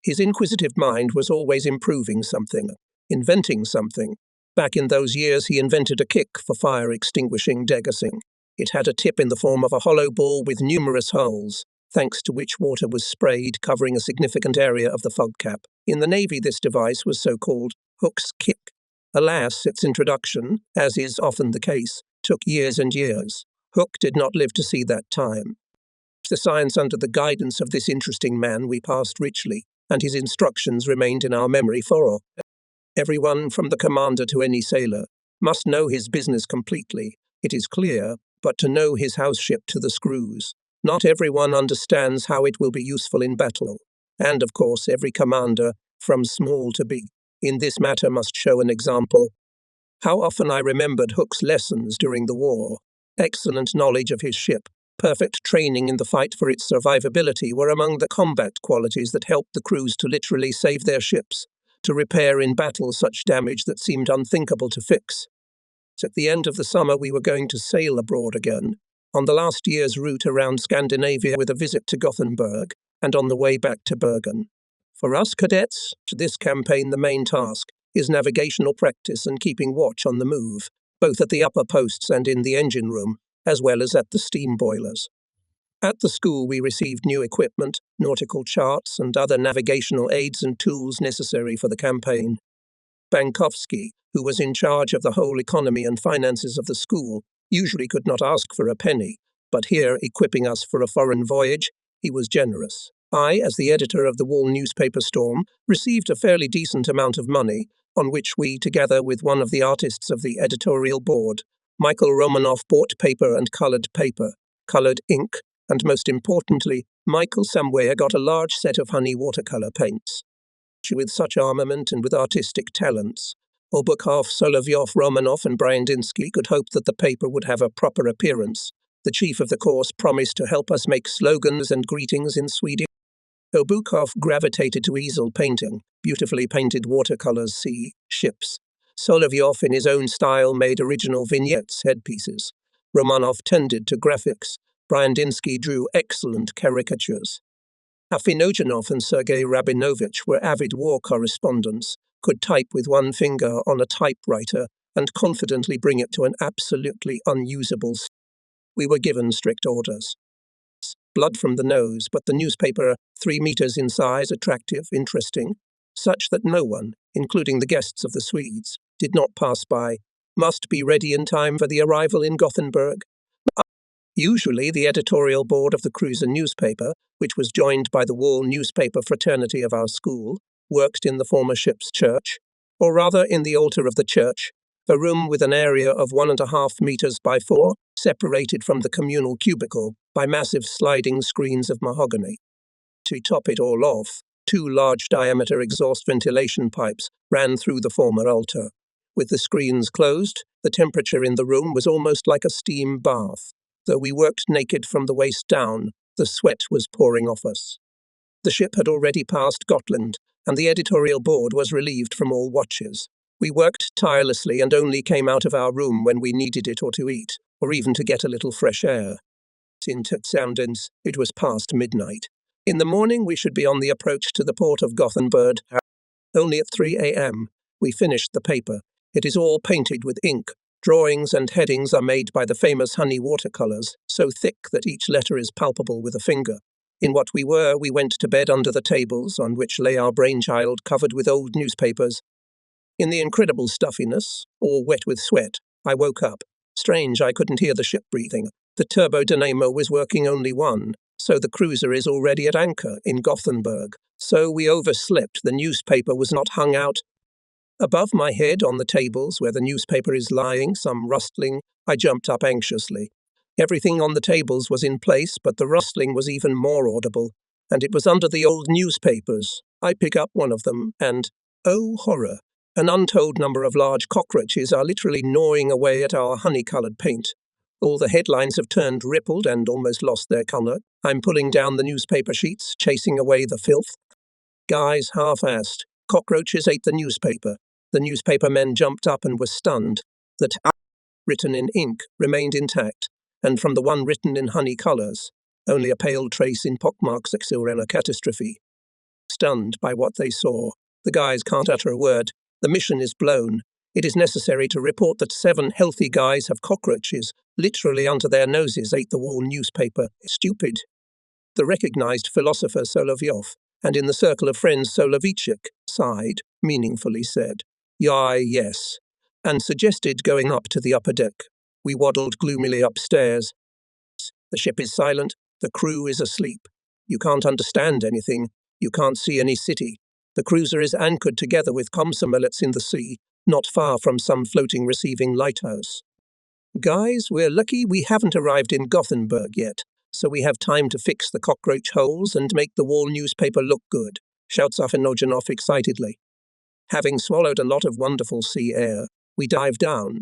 His inquisitive mind was always improving something, inventing something. Back in those years he invented a kick for fire-extinguishing degaussing. It had a tip in the form of a hollow ball with numerous holes, thanks to which water was sprayed, covering a significant area of the fog cap. In the Navy this device was so-called Hook's Kick. Alas, its introduction, as is often the case, took years and years. Hook did not live to see that time. The science under the guidance of this interesting man we passed richly, and his instructions remained in our memory for all. Everyone, from the commander to any sailor, must know his business completely, It is clear, but to know his house ship to the screws. Not everyone understands how it will be useful in battle. And of course, every commander, from small to big, in this matter must show an example. How often I remembered Hook's lessons during the war. Excellent knowledge of his ship, perfect training in the fight for its survivability were among the combat qualities that helped the crews to literally save their ships, to repair in battle such damage that seemed unthinkable to fix. At the end of the summer, we were going to sail abroad again, on the last year's route around Scandinavia with a visit to Gothenburg, and on the way back to Bergen. For us cadets, to this campaign the main task is navigational practice and keeping watch on the move, both at the upper posts and in the engine room, as well as at the steam boilers. At the school we received new equipment, nautical charts, and other navigational aids and tools necessary for the campaign. Bankovsky, who was in charge of the whole economy and finances of the school, usually could not ask for a penny, but here, equipping us for a foreign voyage, he was generous. I, as the editor of the Wall newspaper Storm, received a fairly decent amount of money, on which we, together with one of the artists of the editorial board, Michael Romanoff, bought paper and coloured ink, and most importantly, Michael somewhere got a large set of honey watercolour paints. With such armament and with artistic talents, Obukov, Solovyov, Romanoff and Bryandinsky could hope that the paper would have a proper appearance. The chief of the course promised to help us make slogans and greetings in Swedish. Obukov gravitated to easel painting, beautifully painted watercolours, sea, ships. Solovyov, in his own style, made original vignettes, headpieces. Romanov tended to graphics. Bryandinsky drew excellent caricatures. Afinogenov and Sergei Rabinovich were avid war correspondents, could type with one finger on a typewriter and confidently bring it to an absolutely unusable state. We were given strict orders. Blood from the nose, but the newspaper 3 meters in size, attractive, interesting, such that no one, including the guests of the Swedes, did not pass by, must be ready in time for the arrival in Gothenburg. Usually the editorial board of the cruiser newspaper, which was joined by the Wall newspaper fraternity of our school, worked in the former ship's church, or rather in the altar of the church, a room with an area of 1.5 meters by 4, separated from the communal cubicle by massive sliding screens of mahogany. To top it all off, 2 large diameter exhaust ventilation pipes ran through the former altar. With the screens closed, the temperature in the room was almost like a steam bath. Though we worked naked from the waist down, the sweat was pouring off us. The ship had already passed Gotland, and the editorial board was relieved from all watches. We worked tirelessly and only came out of our room when we needed it or to eat, or even to get a little fresh air. In Tsoundens, it was past midnight. In the morning we should be on the approach to the port of Gothenburg. Only at 3 a.m. we finished the paper. It is all painted with ink. Drawings and headings are made by the famous honey watercolours, so thick that each letter is palpable with a finger. In what we were, we went to bed under the tables, on which lay our brainchild covered with old newspapers. In the incredible stuffiness, all wet with sweat, I woke up. Strange, I couldn't hear the ship breathing. The turbodynamo was working only 1, so the cruiser is already at anchor in Gothenburg. So we overslept. The newspaper was not hung out. Above my head, on the tables where the newspaper is lying, some rustling, I jumped up anxiously. Everything on the tables was in place, but the rustling was even more audible, and it was under the old newspapers. I pick up one of them, and, oh horror, an untold number of large cockroaches are literally gnawing away at our honey-coloured paint. All the headlines have turned rippled and almost lost their colour. I'm pulling down the newspaper sheets, chasing away the filth. Guys half-assed. Cockroaches ate the newspaper. The newspaper men jumped up and were stunned. The written in ink remained intact, and from the one written in honey colours, only a pale trace in pockmarks a catastrophe. Stunned by what they saw, the guys can't utter a word. The mission is blown. It is necessary to report that 7 healthy guys have cockroaches literally under their noses, ate the Wall newspaper. Stupid. The recognized philosopher Solovyov, and in the circle of friends Solovychik, sighed, meaningfully said, yes, and suggested going up to the upper deck. We waddled gloomily upstairs. The ship is silent, the crew is asleep. You can't understand anything, you can't see any city. The cruiser is anchored together with Komsomolets in the sea, not far from some floating receiving lighthouse. Guys, we're lucky we haven't arrived in Gothenburg yet, so we have time to fix the cockroach holes and make the wall newspaper look good, shouts Afinogenov excitedly. Having swallowed a lot of wonderful sea air, we dive down.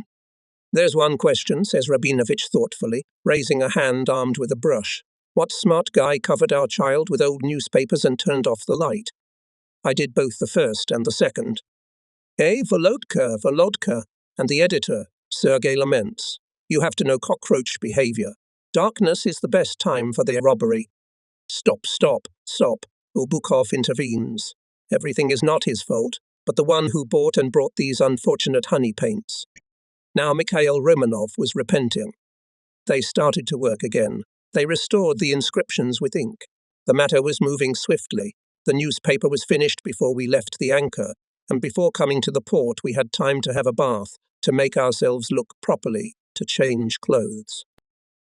There's one question, says Rabinovich thoughtfully, raising a hand armed with a brush. What smart guy covered our child with old newspapers and turned off the light? I did both the first and the second. Volodka, and the editor, Sergei laments. You have to know cockroach behavior. Darkness is the best time for their robbery. Stop. Ubukov intervenes. Everything is not his fault, but the one who bought and brought these unfortunate honey paints. Now Mikhail Romanov was repenting. They started to work again. They restored the inscriptions with ink. The matter was moving swiftly. The newspaper was finished before we left the anchor, and before coming to the port we had time to have a bath, to make ourselves look properly, to change clothes.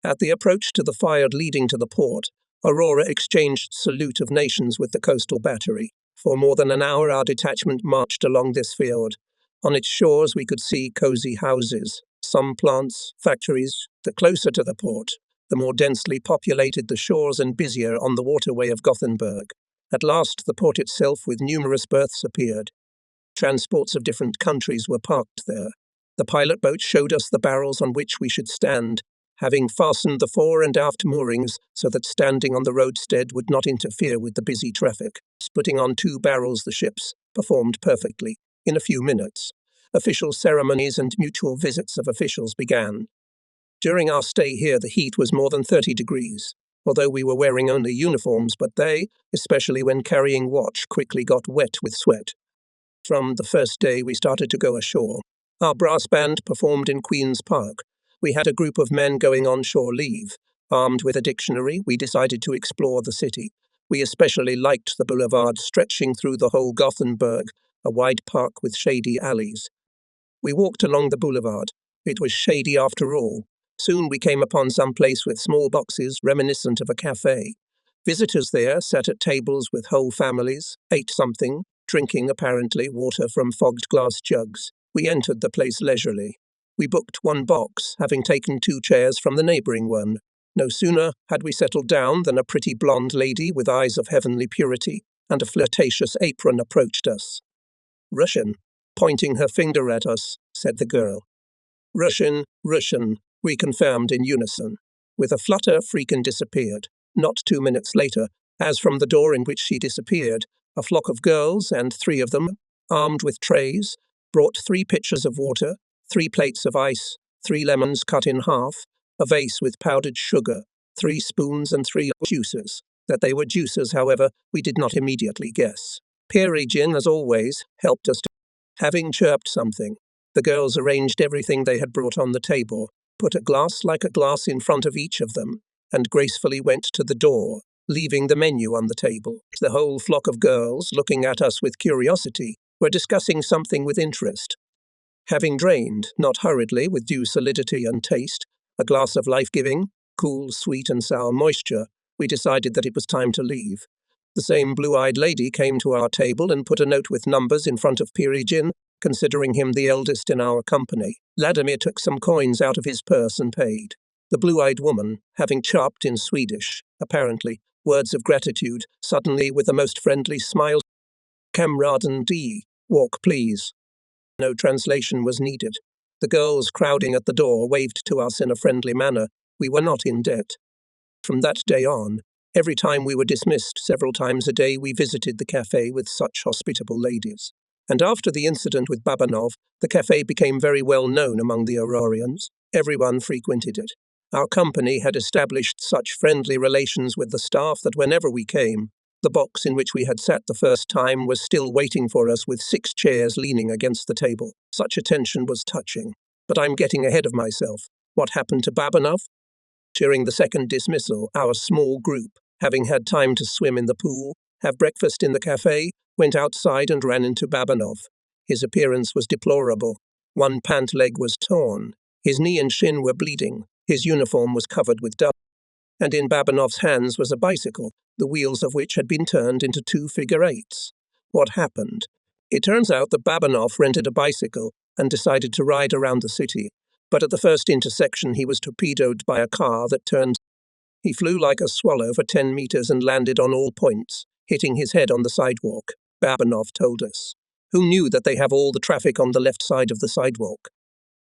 At the approach to the fire leading to the port, Aurora exchanged salute of nations with the coastal battery. For more than an hour our detachment marched along this fjord. On its shores we could see cozy houses, some plants, factories. The closer to the port, the more densely populated the shores and busier on the waterway of Gothenburg. At last the port itself with numerous berths appeared. Transports of different countries were parked there. The pilot boat showed us the barrels on which we should stand, having fastened the fore and aft moorings so that standing on the roadstead would not interfere with the busy traffic. Putting on 2 barrels the ships performed perfectly. In a few minutes, official ceremonies and mutual visits of officials began. During our stay here the heat was more than 30 degrees, although we were wearing only uniforms, but they, especially when carrying watch, quickly got wet with sweat. From the first day we started to go ashore. Our brass band performed in Queen's Park. We had a group of men going on shore leave. Armed with a dictionary, we decided to explore the city. We especially liked the boulevard stretching through the whole Gothenburg, a wide park with shady alleys. We walked along the boulevard. It was shady after all. Soon we came upon some place with small boxes reminiscent of a cafe. Visitors there sat at tables with whole families, ate something, drinking apparently water from fogged glass jugs. We entered the place leisurely. We booked 1 box, having taken 2 chairs from the neighbouring one. No sooner had we settled down than a pretty blonde lady with eyes of heavenly purity and a flirtatious apron approached us. Russian, pointing her finger at us, said the girl. Russian, we confirmed in unison. With a flutter, Freakin disappeared. Not 2 minutes later, as from the door in which she disappeared, a flock of girls, and 3 of them, armed with trays, brought 3 pitchers of water, 3 plates of ice, 3 lemons cut in half, a vase with powdered sugar, 3 spoons and 3 juices. That they were juices, however, we did not immediately guess. Peregin, as always, helped us. Having chirped something, the girls arranged everything they had brought on the table, put a glass like a glass in front of each of them, and gracefully went to the door, leaving the menu on the table. The whole flock of girls, looking at us with curiosity, were discussing something with interest. Having drained, not hurriedly, with due solidity and taste, a glass of life-giving, cool, sweet and sour moisture, we decided that it was time to leave. The same blue-eyed lady came to our table and put a note with numbers in front of Peregin, considering him the eldest in our company. Vladimir took some coins out of his purse and paid. The blue-eyed woman, having chirped in Swedish, apparently, words of gratitude, suddenly with the most friendly smile, Kamraden D, walk please. No translation was needed. The girls crowding at the door waved to us in a friendly manner. We were not in debt. From that day on, every time we were dismissed several times a day, we visited the cafe with such hospitable ladies. And after the incident with Babanov, the cafe became very well known among the Aurorians. Everyone frequented it. Our company had established such friendly relations with the staff that whenever we came, the box in which we had sat the first time was still waiting for us with 6 chairs leaning against the table. Such attention was touching. But I'm getting ahead of myself. What happened to Babanov? During the second dismissal, our small group, having had time to swim in the pool, have breakfast in the cafe, went outside and ran into Babanov. His appearance was deplorable. 1 pant leg was torn. His knee and shin were bleeding. His uniform was covered with dust. And in Babanov's hands was a bicycle, the wheels of which had been turned into 2 figure-8s. What happened? It turns out that Babanov rented a bicycle and decided to ride around the city. But at the first intersection he was torpedoed by a car that turned. He flew like a swallow for 10 meters and landed on all points, hitting his head on the sidewalk, Babanov told us. Who knew that they have all the traffic on the left side of the sidewalk?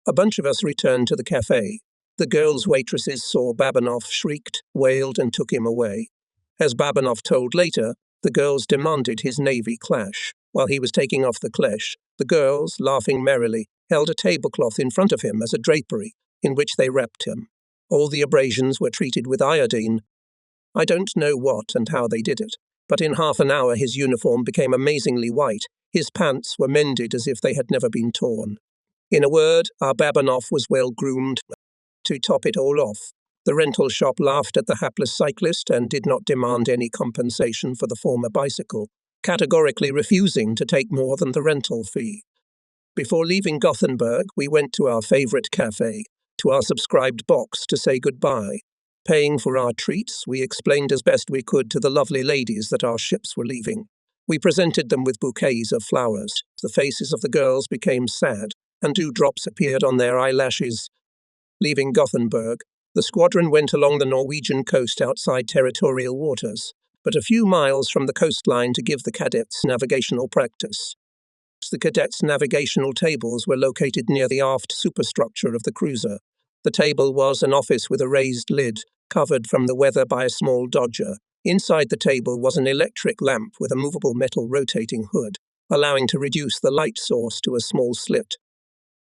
A bunch of us returned to the cafe. The girls' waitresses saw Babanov, shrieked, wailed, and took him away. As Babanov told later, the girls demanded his Navy clash. While he was taking off the clash, the girls, laughing merrily, held a tablecloth in front of him as a drapery, in which they wrapped him. All the abrasions were treated with iodine. I don't know what and how they did it, but in half an hour his uniform became amazingly white. His pants were mended as if they had never been torn. In a word, our Babanov was well groomed. To top it all off, the rental shop laughed at the hapless cyclist and did not demand any compensation for the former bicycle, categorically refusing to take more than the rental fee. Before leaving Gothenburg, we went to our favorite cafe, to our subscribed box to say goodbye. Paying for our treats, we explained as best we could to the lovely ladies that our ships were leaving. We presented them with bouquets of flowers. The faces of the girls became sad, and dewdrops appeared on their eyelashes. Leaving Gothenburg, the squadron went along the Norwegian coast outside territorial waters, but a few miles from the coastline to give the cadets navigational practice. The cadets' navigational tables were located near the aft superstructure of the cruiser. The table was an office with a raised lid, covered from the weather by a small dodger. Inside the table was an electric lamp with a movable metal rotating hood, allowing to reduce the light source to a small slit.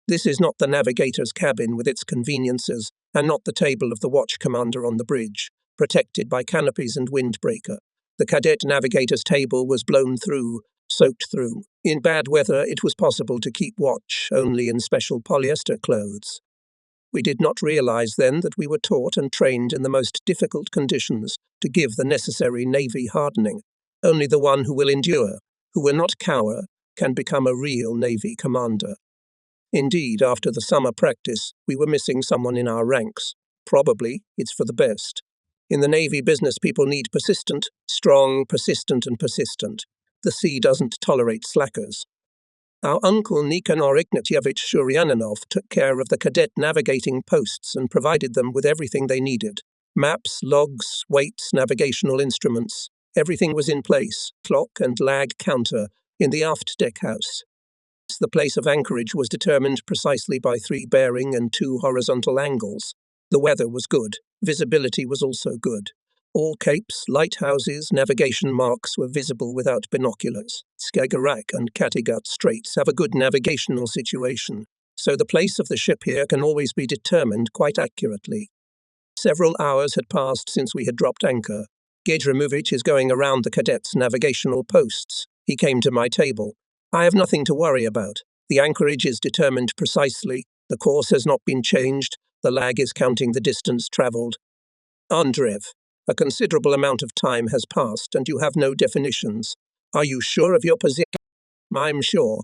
This is not the navigator's cabin with its conveniences, and not the table of the watch commander on the bridge, protected by canopies and windbreaker. The cadet navigator's table was blown through, soaked through. In bad weather, it was possible to keep watch only in special polyester clothes. We did not realize then that we were taught and trained in the most difficult conditions to give the necessary Navy hardening. Only the one who will endure, who will not cower, can become a real Navy commander. Indeed, after the summer practice, we were missing someone in our ranks. Probably it's for the best. In the Navy business, people need persistent, strong, persistent, and persistent. The sea doesn't tolerate slackers. Our uncle Nikanor Ignatyevich Shuryanov took care of the cadet navigating posts and provided them with everything they needed. Maps, logs, weights, navigational instruments. Everything was in place, clock and lag counter, in the aft deck house. The place of anchorage was determined precisely by 3 bearing and 2 horizontal angles. The weather was good. Visibility was also good. All capes, lighthouses, navigation marks were visible without binoculars. Skagerrak and Kattegat Straits have a good navigational situation, so the place of the ship here can always be determined quite accurately. Several hours had passed since we had dropped anchor. Gedrimovich is going around the cadets' navigational posts. He came to my table. I have nothing to worry about. The anchorage is determined precisely. The course has not been changed. The lag is counting the distance travelled. Andreev, a considerable amount of time has passed and you have no definitions. Are you sure of your position? I'm sure.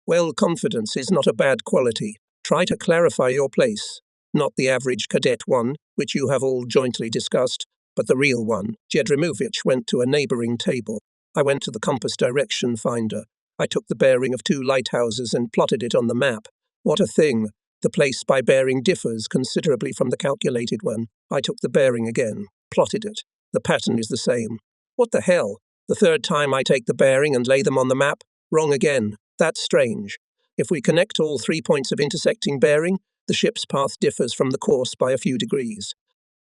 Well, confidence is not a bad quality. Try to clarify your place. Not the average cadet one, which you have all jointly discussed, but the real one. Gedrimovich went to a neighbouring table. I went to the compass direction finder. I took the bearing of 2 lighthouses and plotted it on the map. What a thing! The place by bearing differs considerably from the calculated one. I took the bearing again, plotted it. The pattern is the same. What the hell? The 3rd time I take the bearing and lay them on the map? Wrong again. That's strange. If we connect all 3 points of intersecting bearing, the ship's path differs from the course by a few degrees.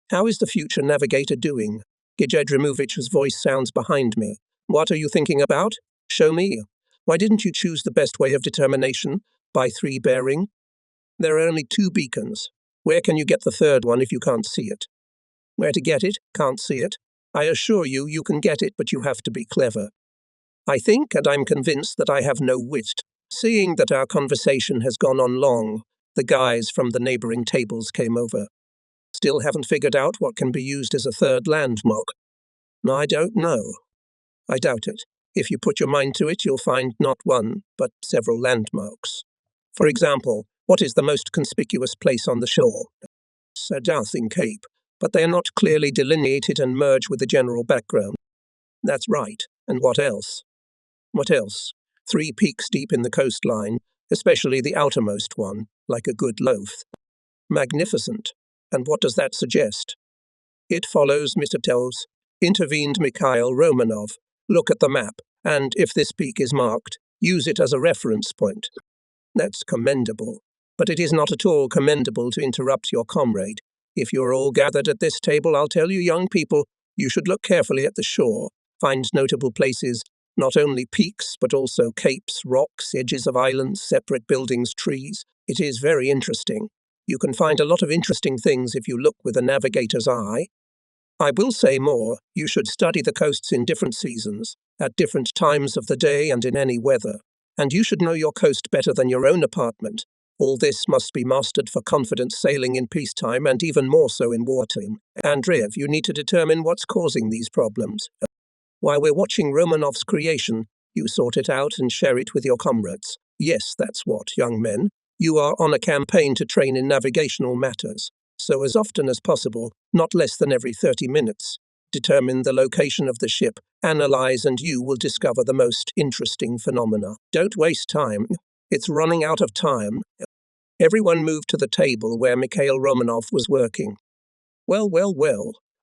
How is the future navigator doing? Gedrimovich's voice sounds behind me. What are you thinking about? Show me. Why didn't you choose the best way of determination? By 3 bearing? There are only 2 beacons. Where can you get the 3rd one if you can't see it? Where to get it? Can't see it. I assure you, you can get it, but you have to be clever. I think, and I'm convinced, that I have no wit. Seeing that our conversation has gone on long, the guys from the neighbouring tables came over. Still haven't figured out what can be used as a 3rd landmark. I don't know. I doubt it. If you put your mind to it, you'll find not one, but several landmarks. For example, what is the most conspicuous place on the shore? A Darthing Cape, but they are not clearly delineated and merge with the general background. That's right. And what else? What else? 3 peaks deep in the coastline, especially the outermost one. like a good loaf. Magnificent. And what does that suggest? It follows, Mr. Tells, intervened Mikhail Romanov. Look at the map, and if this peak is marked, use it as a reference point. That's commendable. But it is not at all commendable to interrupt your comrade. If you're all gathered at this table, I'll tell you, young people, you should look carefully at the shore, find notable places, not only peaks, but also capes, rocks, edges of islands, separate buildings, trees. It is very interesting. You can find a lot of interesting things if you look with a navigator's eye. I will say more. You should study the coasts in different seasons, at different times of the day and in any weather. And you should know your coast better than your own apartment. All this must be mastered for confident sailing in peacetime and even more so in wartime. Andreev, you need to determine what's causing these problems. While we're watching Romanov's creation, you sort it out and share it with your comrades. Yes, that's what, young men. You are on a campaign to train in navigational matters. So as often as possible, not less than every 30 minutes, determine the location of the ship, analyze, and you will discover the most interesting phenomena. Don't waste time. It's running out of time. Everyone moved to the table where Mikhail Romanov was working. Well,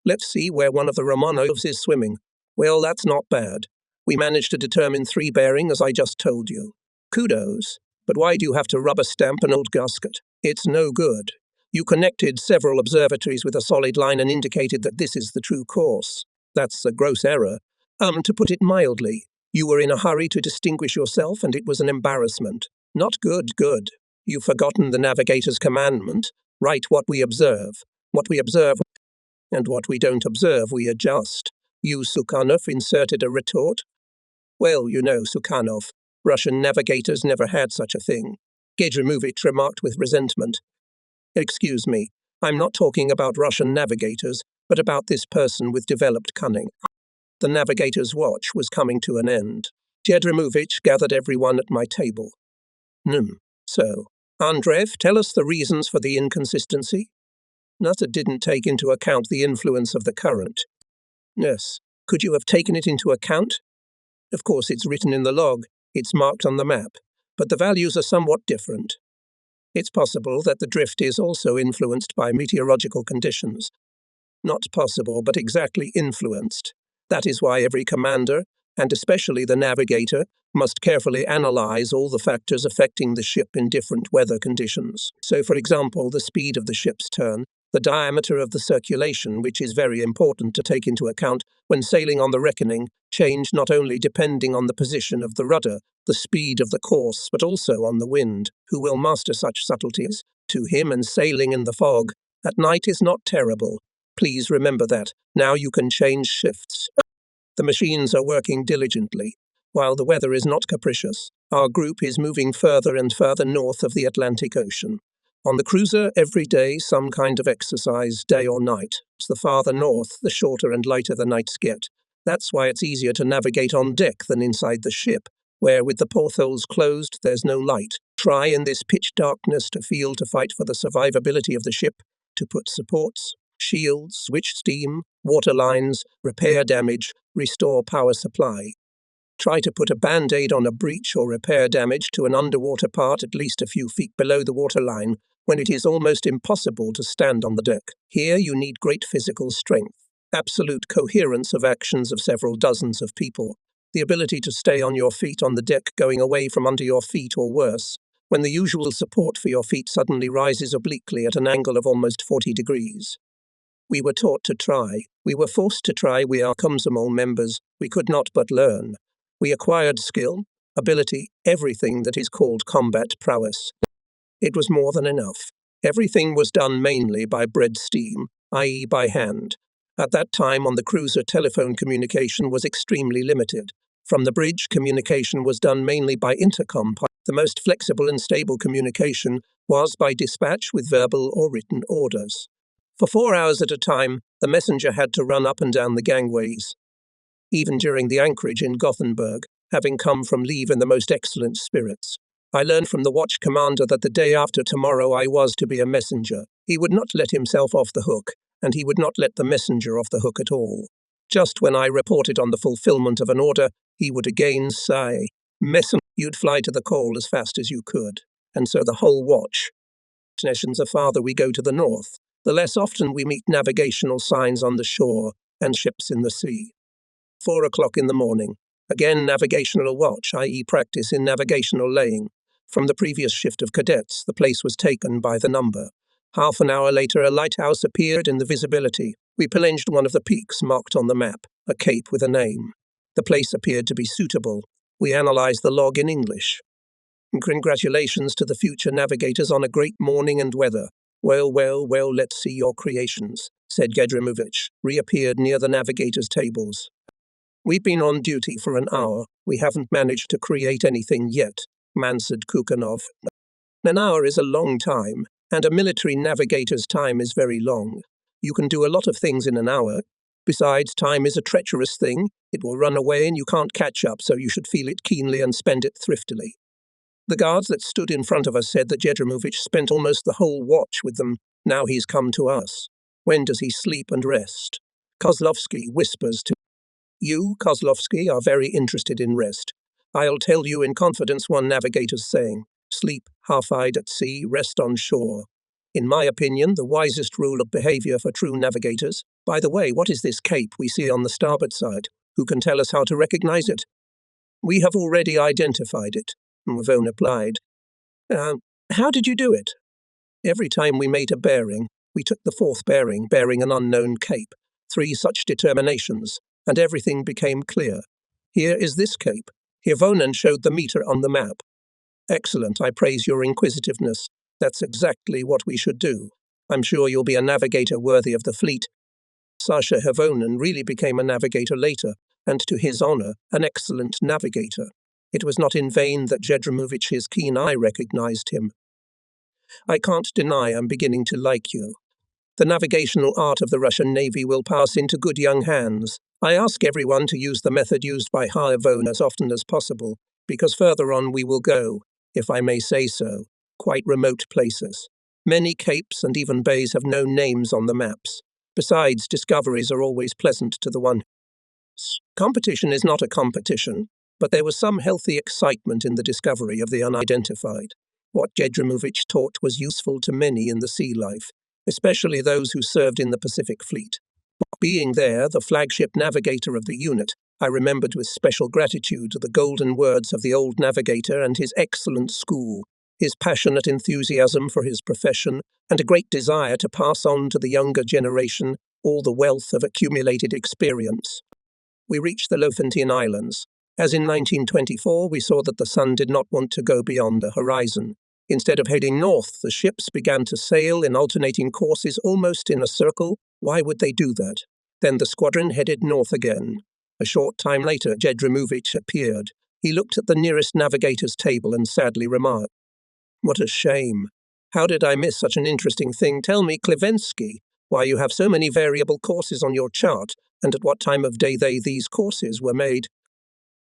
let's see where one of the Romanovs is swimming. Well, that's not bad. We managed to determine 3 bearing, as I just told you. Kudos. But why do you have to rubber stamp an old gasket? It's no good. You connected several observatories with a solid line and indicated that this is the true course. That's a gross error. To put it mildly, you were in a hurry to distinguish yourself and it was an embarrassment. Not good. You've forgotten the navigator's commandment. Write what we observe. What we observe and what we don't observe we adjust. You, Sukhanov, inserted a retort. Well, you know, Sukhanov, Russian navigators never had such a thing. Gedrimovich remarked with resentment. Excuse me, I'm not talking about Russian navigators, but about this person with developed cunning. The navigator's watch was coming to an end. Gedrimovich gathered everyone at my table. So, Andreev, tell us the reasons for the inconsistency. Nutter didn't take into account the influence of the current. Yes, could you have taken it into account? Of course, it's written in the log, it's marked on the map, but the values are somewhat different. It's possible that the drift is also influenced by meteorological conditions. Not possible, but exactly influenced. That is why every commander, and especially the navigator, must carefully analyze all the factors affecting the ship in different weather conditions. So, for example, the speed of the ship's turn, the diameter of the circulation, which is very important to take into account when sailing on the reckoning, change not only depending on the position of the rudder, the speed of the course, but also on the wind. Who will master such subtleties? To him, and sailing in the fog at night is not terrible. Please remember that. Now you can change shifts. The machines are working diligently. While the weather is not capricious, our group is moving further and further north of the Atlantic Ocean. On the cruiser, every day, some kind of exercise, day or night. It's the farther north, the shorter and lighter the nights get. That's why it's easier to navigate on deck than inside the ship, where with the portholes closed, there's no light. Try in this pitch darkness to fight for the survivability of the ship, to put supports, shields, switch steam, water lines, repair damage, restore power supply. Try to put a band-aid on a breach or repair damage to an underwater part at least a few feet below the waterline, when it is almost impossible to stand on the deck. Here you need great physical strength, absolute coherence of actions of several dozens of people, the ability to stay on your feet on the deck going away from under your feet or worse, when the usual support for your feet suddenly rises obliquely at an angle of almost 40 degrees. We were taught to try. We were forced to try. We are Komsomol members. We could not but learn. We acquired skill, ability, everything that is called combat prowess. It was more than enough. Everything was done mainly by bred steam, i.e. by hand. At that time on the cruiser, telephone communication was extremely limited. From the bridge, communication was done mainly by intercom. The most flexible and stable communication was by dispatch with verbal or written orders. For 4 hours at a time, the messenger had to run up and down the gangways. Even during the anchorage in Gothenburg, having come from leave in the most excellent spirits, I learned from the watch commander that the day after tomorrow I was to be a messenger. He would not let himself off the hook, and he would not let the messenger off the hook at all. Just when I reported on the fulfillment of an order, he would again sigh, "Messenger, you'd fly to the call as fast as you could." And so the whole watch, Destinations the farther we go to the north, the less often we meet navigational signs on the shore and ships in the sea. 4 o'clock in the morning. Again, navigational watch, i.e. practice in navigational laying. From the previous shift of cadets, the place was taken by the number. Half an hour later, a lighthouse appeared in the visibility. We plunged one of the peaks marked on the map, a cape with a name. The place appeared to be suitable. We analysed the log in English. Congratulations to the future navigators on a great morning and weather. Well, let's see your creations, said Gedrimovich, reappeared near the navigators' tables. We've been on duty for an hour. We haven't managed to create anything yet, answered Kukanov. An hour is a long time, and a military navigator's time is very long. You can do a lot of things in an hour. Besides, time is a treacherous thing. It will run away and you can't catch up, so you should feel it keenly and spend it thriftily. The guards that stood in front of us said that Gedrimovich spent almost the whole watch with them. Now he's come to us. When does he sleep and rest? Kozlovsky whispers to you, Kozlovsky, are very interested in rest. I'll tell you in confidence one navigator's saying, sleep half-eyed at sea, rest on shore. In my opinion, the wisest rule of behavior for true navigators. By the way, what is this cape we see on the starboard side? Who can tell us how to recognize it? We have already identified it, Mavone replied. How did you do it? Every time we made a bearing, we took the fourth bearing, bearing an unknown cape. 3 such determinations, and everything became clear. Here is this cape. Hirvonen showed the meter on the map. Excellent, I praise your inquisitiveness. That's exactly what we should do. I'm sure you'll be a navigator worthy of the fleet. Sasha Hirvonen really became a navigator later, and to his honor, an excellent navigator. It was not in vain that Gedrimovich's keen eye recognized him. I can't deny I'm beginning to like you. The navigational art of the Russian Navy will pass into good young hands. I ask everyone to use the method used by Hirvonen as often as possible, because further on we will go, if I may say so, quite remote places. Many capes and even bays have no names on the maps. Besides, discoveries are always pleasant to the one. Competition is not a competition, but there was some healthy excitement in the discovery of the unidentified. What Gedrimovich taught was useful to many in the sea life, especially those who served in the Pacific Fleet. Being there, the flagship navigator of the unit, I remembered with special gratitude the golden words of the old navigator and his excellent school, his passionate enthusiasm for his profession, and a great desire to pass on to the younger generation all the wealth of accumulated experience. We reached the Lofoten Islands. As in 1924, we saw that the sun did not want to go beyond the horizon. Instead of heading north, the ships began to sail in alternating courses almost in a circle. Why would they do that? Then the squadron headed north again. A short time later, Gedrimovich appeared. He looked at the nearest navigator's table and sadly remarked, "What a shame. How did I miss such an interesting thing? Tell me, Klevensky, why you have so many variable courses on your chart, and at what time of day these courses were made."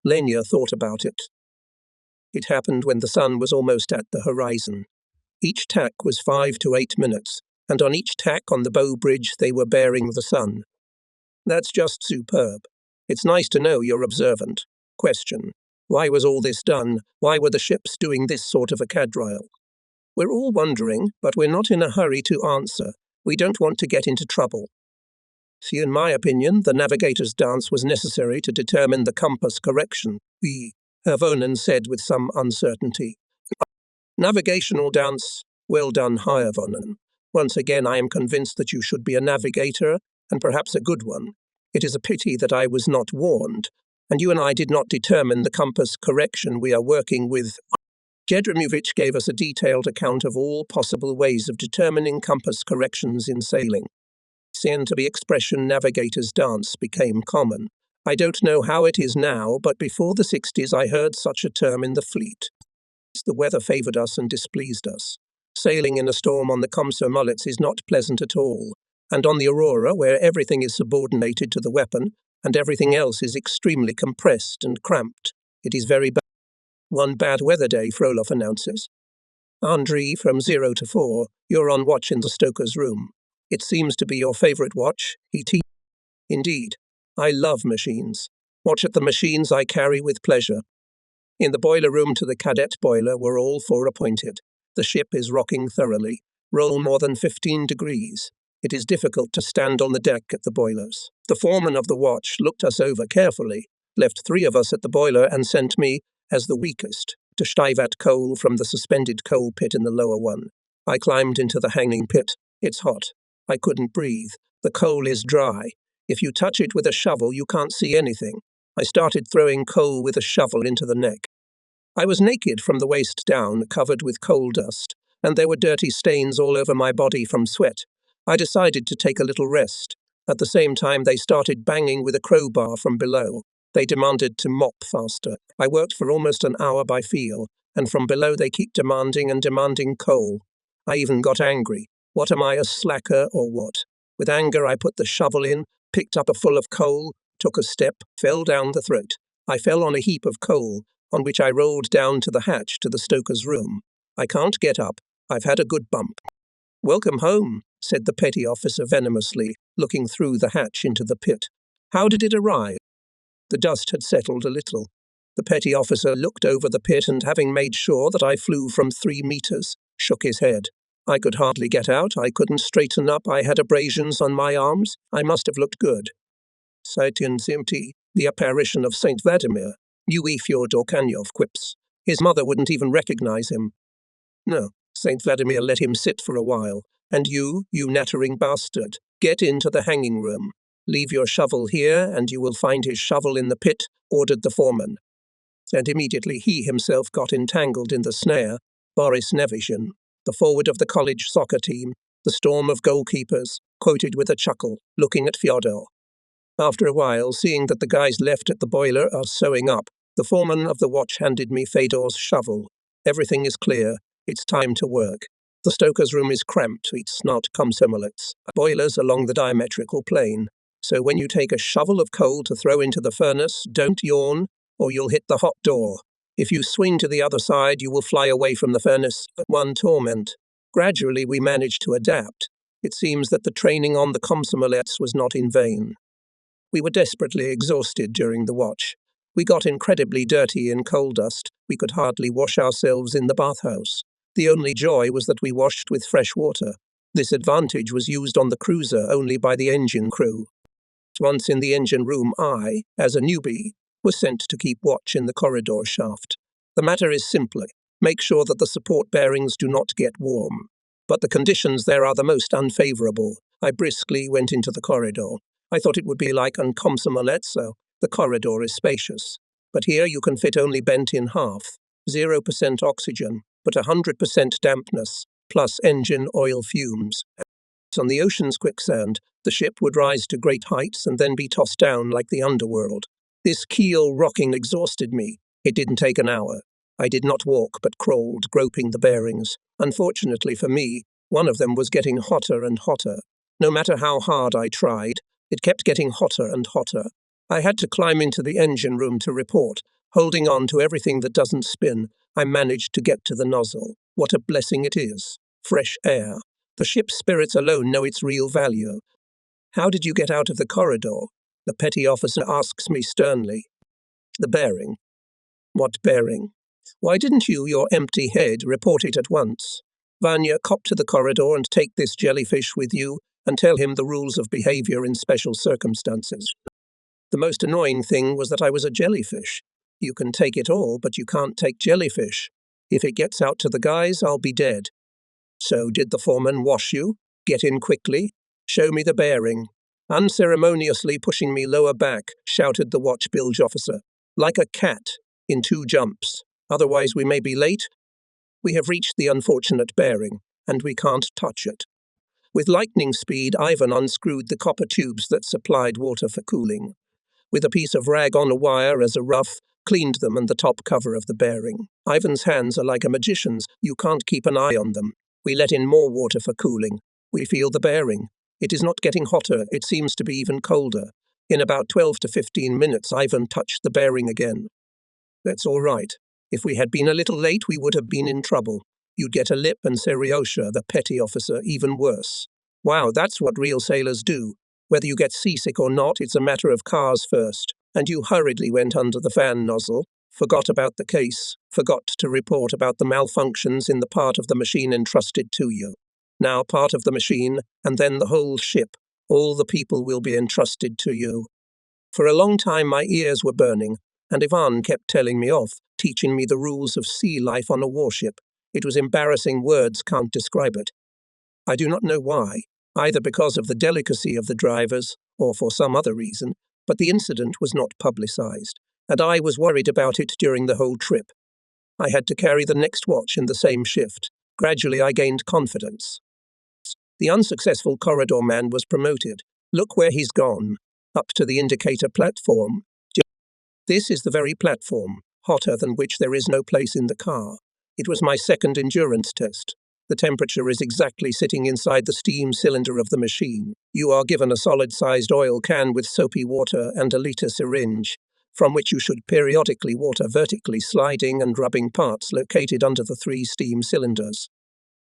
Lenya thought about it. It happened when the sun was almost at the horizon. Each tack was 5 to 8 minutes, and on each tack on the bow bridge they were bearing the sun. That's just superb. It's nice to know you're observant. Question: why was all this done? Why were the ships doing this sort of a quadrille? We're all wondering, but we're not in a hurry to answer. We don't want to get into trouble. See, in my opinion, the navigator's dance was necessary to determine the compass correction. Hirvonen said with some uncertainty. Navigational dance, well done, Hirvonen. Once again, I am convinced that you should be a navigator, and perhaps a good one. It is a pity that I was not warned, and you and I did not determine the compass correction we are working with. Gedrimovich gave us a detailed account of all possible ways of determining compass corrections in sailing. Soon the expression navigator's dance became common. I don't know how it is now, but before the 60s I heard such a term in the fleet. The weather favoured us and displeased us. Sailing in a storm on the Komsomolets is not pleasant at all, and on the Aurora, where everything is subordinated to the weapon, and everything else is extremely compressed and cramped, it is very bad. One bad weather day, Frolov announces. Andrei, from 0 to 4, you're on watch in the stoker's room. It seems to be your favourite watch, he teased. Indeed. I love machines. Watch at the machines I carry with pleasure. In the boiler room to the cadet boiler, we're all 4 appointed. The ship is rocking thoroughly. Roll more than 15 degrees. It is difficult to stand on the deck at the boilers. The foreman of the watch looked us over carefully, left 3 of us at the boiler and sent me, as the weakest, to shive at coal from the suspended coal pit in the lower one. I climbed into the hanging pit. It's hot. I couldn't breathe. The coal is dry. If you touch it with a shovel, you can't see anything. I started throwing coal with a shovel into the neck. I was naked from the waist down, covered with coal dust, and there were dirty stains all over my body from sweat. I decided to take a little rest. At the same time, they started banging with a crowbar from below. They demanded to mop faster. I worked for almost an hour by feel, and from below they keep demanding coal. I even got angry. What am I, a slacker or what? With anger, I put the shovel in, picked up a full of coal, took a step, fell down the throat. I fell on a heap of coal, on which I rolled down to the hatch to the stoker's room. I can't get up. I've had a good bump. "Welcome home," said the petty officer venomously, looking through the hatch into the pit. "How did it arrive?" The dust had settled a little. The petty officer looked over the pit and, having made sure that I flew from 3 meters, shook his head. I could hardly get out. I couldn't straighten up. I had abrasions on my arms. I must have looked good. Saitin Simti, the apparition of Saint Vladimir, Yui Fyodor Kanyov quips. His mother wouldn't even recognize him. No, Saint Vladimir let him sit for a while. And you nattering bastard, get into the hanging room. Leave your shovel here, and you will find his shovel in the pit, ordered the foreman. And immediately he himself got entangled in the snare. Boris Nevishin, the forward of the college soccer team, the storm of goalkeepers, quoted with a chuckle, looking at Fyodor. After a while, seeing that the guys left at the boiler are sewing up, the foreman of the watch handed me Fedor's shovel. Everything is clear. It's time to work. The stoker's room is cramped. It's not komsomolets. Boilers along the diametrical plane. So when you take a shovel of coal to throw into the furnace, don't yawn, or you'll hit the hot door. If you swing to the other side, you will fly away from the furnace. One torment. Gradually, we managed to adapt. It seems that the training on the komsomolets was not in vain. We were desperately exhausted during the watch. We got incredibly dirty in coal dust. We could hardly wash ourselves in the bathhouse. The only joy was that we washed with fresh water. This advantage was used on the cruiser only by the engine crew. Once in the engine room, I, as a newbie, was sent to keep watch in the corridor shaft. The matter is simple. Make sure that the support bearings do not get warm. But the conditions there are the most unfavorable. I briskly went into the corridor. I thought it would be like on Komsomolets, so the corridor is spacious. But here you can fit only bent in half. 0% oxygen, but 100% dampness, plus engine oil fumes. On the ocean's quicksand, the ship would rise to great heights and then be tossed down like the underworld. This keel rocking exhausted me. It didn't take an hour. I did not walk, but crawled, groping the bearings. Unfortunately for me, one of them was getting hotter and hotter. No matter how hard I tried, it kept getting hotter and hotter. I had to climb into the engine room to report. Holding on to everything that doesn't spin, I managed to get to the nozzle. What a blessing it is. Fresh air. The ship's spirits alone know its real value. How did you get out of the corridor? The petty officer asks me sternly. The bearing. What bearing? Why didn't you, your empty head, report it at once? Vanya, cop to the corridor and take this jellyfish with you and tell him the rules of behavior in special circumstances. The most annoying thing was that I was a jellyfish. You can take it all, but you can't take jellyfish. If it gets out to the guys, I'll be dead. So did the foreman wash you? Get in quickly? Show me the bearing. Unceremoniously pushing me lower back, shouted the watch bilge officer. Like a cat, in 2 jumps. Otherwise we may be late. We have reached the unfortunate bearing, and we can't touch it. With lightning speed, Ivan unscrewed the copper tubes that supplied water for cooling. With a piece of rag on a wire as a rough, cleaned them and the top cover of the bearing. Ivan's hands are like a magician's. You can't keep an eye on them. We let in more water for cooling. We feel the bearing. It is not getting hotter. It seems to be even colder. In about 12 to 15 minutes, Ivan touched the bearing again. That's all right. If we had been a little late, we would have been in trouble. You'd get a lip and Seriosha, the petty officer, even worse. Wow, that's what real sailors do. Whether you get seasick or not, it's a matter of cars first. And you hurriedly went under the fan nozzle, forgot about the case, forgot to report about the malfunctions in the part of the machine entrusted to you. Now part of the machine, and then the whole ship. All the people will be entrusted to you. For a long time my ears were burning, and Ivan kept telling me off, teaching me the rules of sea life on a warship. It was embarrassing, words can't describe it. I do not know why, either because of the delicacy of the drivers or for some other reason, but the incident was not publicized, and I was worried about it during the whole trip. I had to carry the next watch in the same shift. Gradually I gained confidence. The unsuccessful corridor man was promoted. Look where he's gone. Up to the indicator platform. This is the very platform, hotter than which there is no place in the car. It was my second endurance test. The temperature is exactly sitting inside the steam cylinder of the machine. You are given a solid-sized oil can with soapy water and a liter syringe, from which you should periodically water vertically sliding and rubbing parts located under the 3 steam cylinders.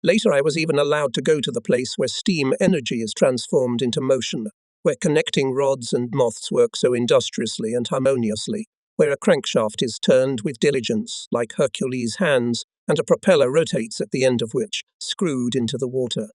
Later I was even allowed to go to the place where steam energy is transformed into motion, where connecting rods and moths work so industriously and harmoniously, where a crankshaft is turned with diligence, like Hercules' hands, and a propeller rotates at the end of which, screwed into the water.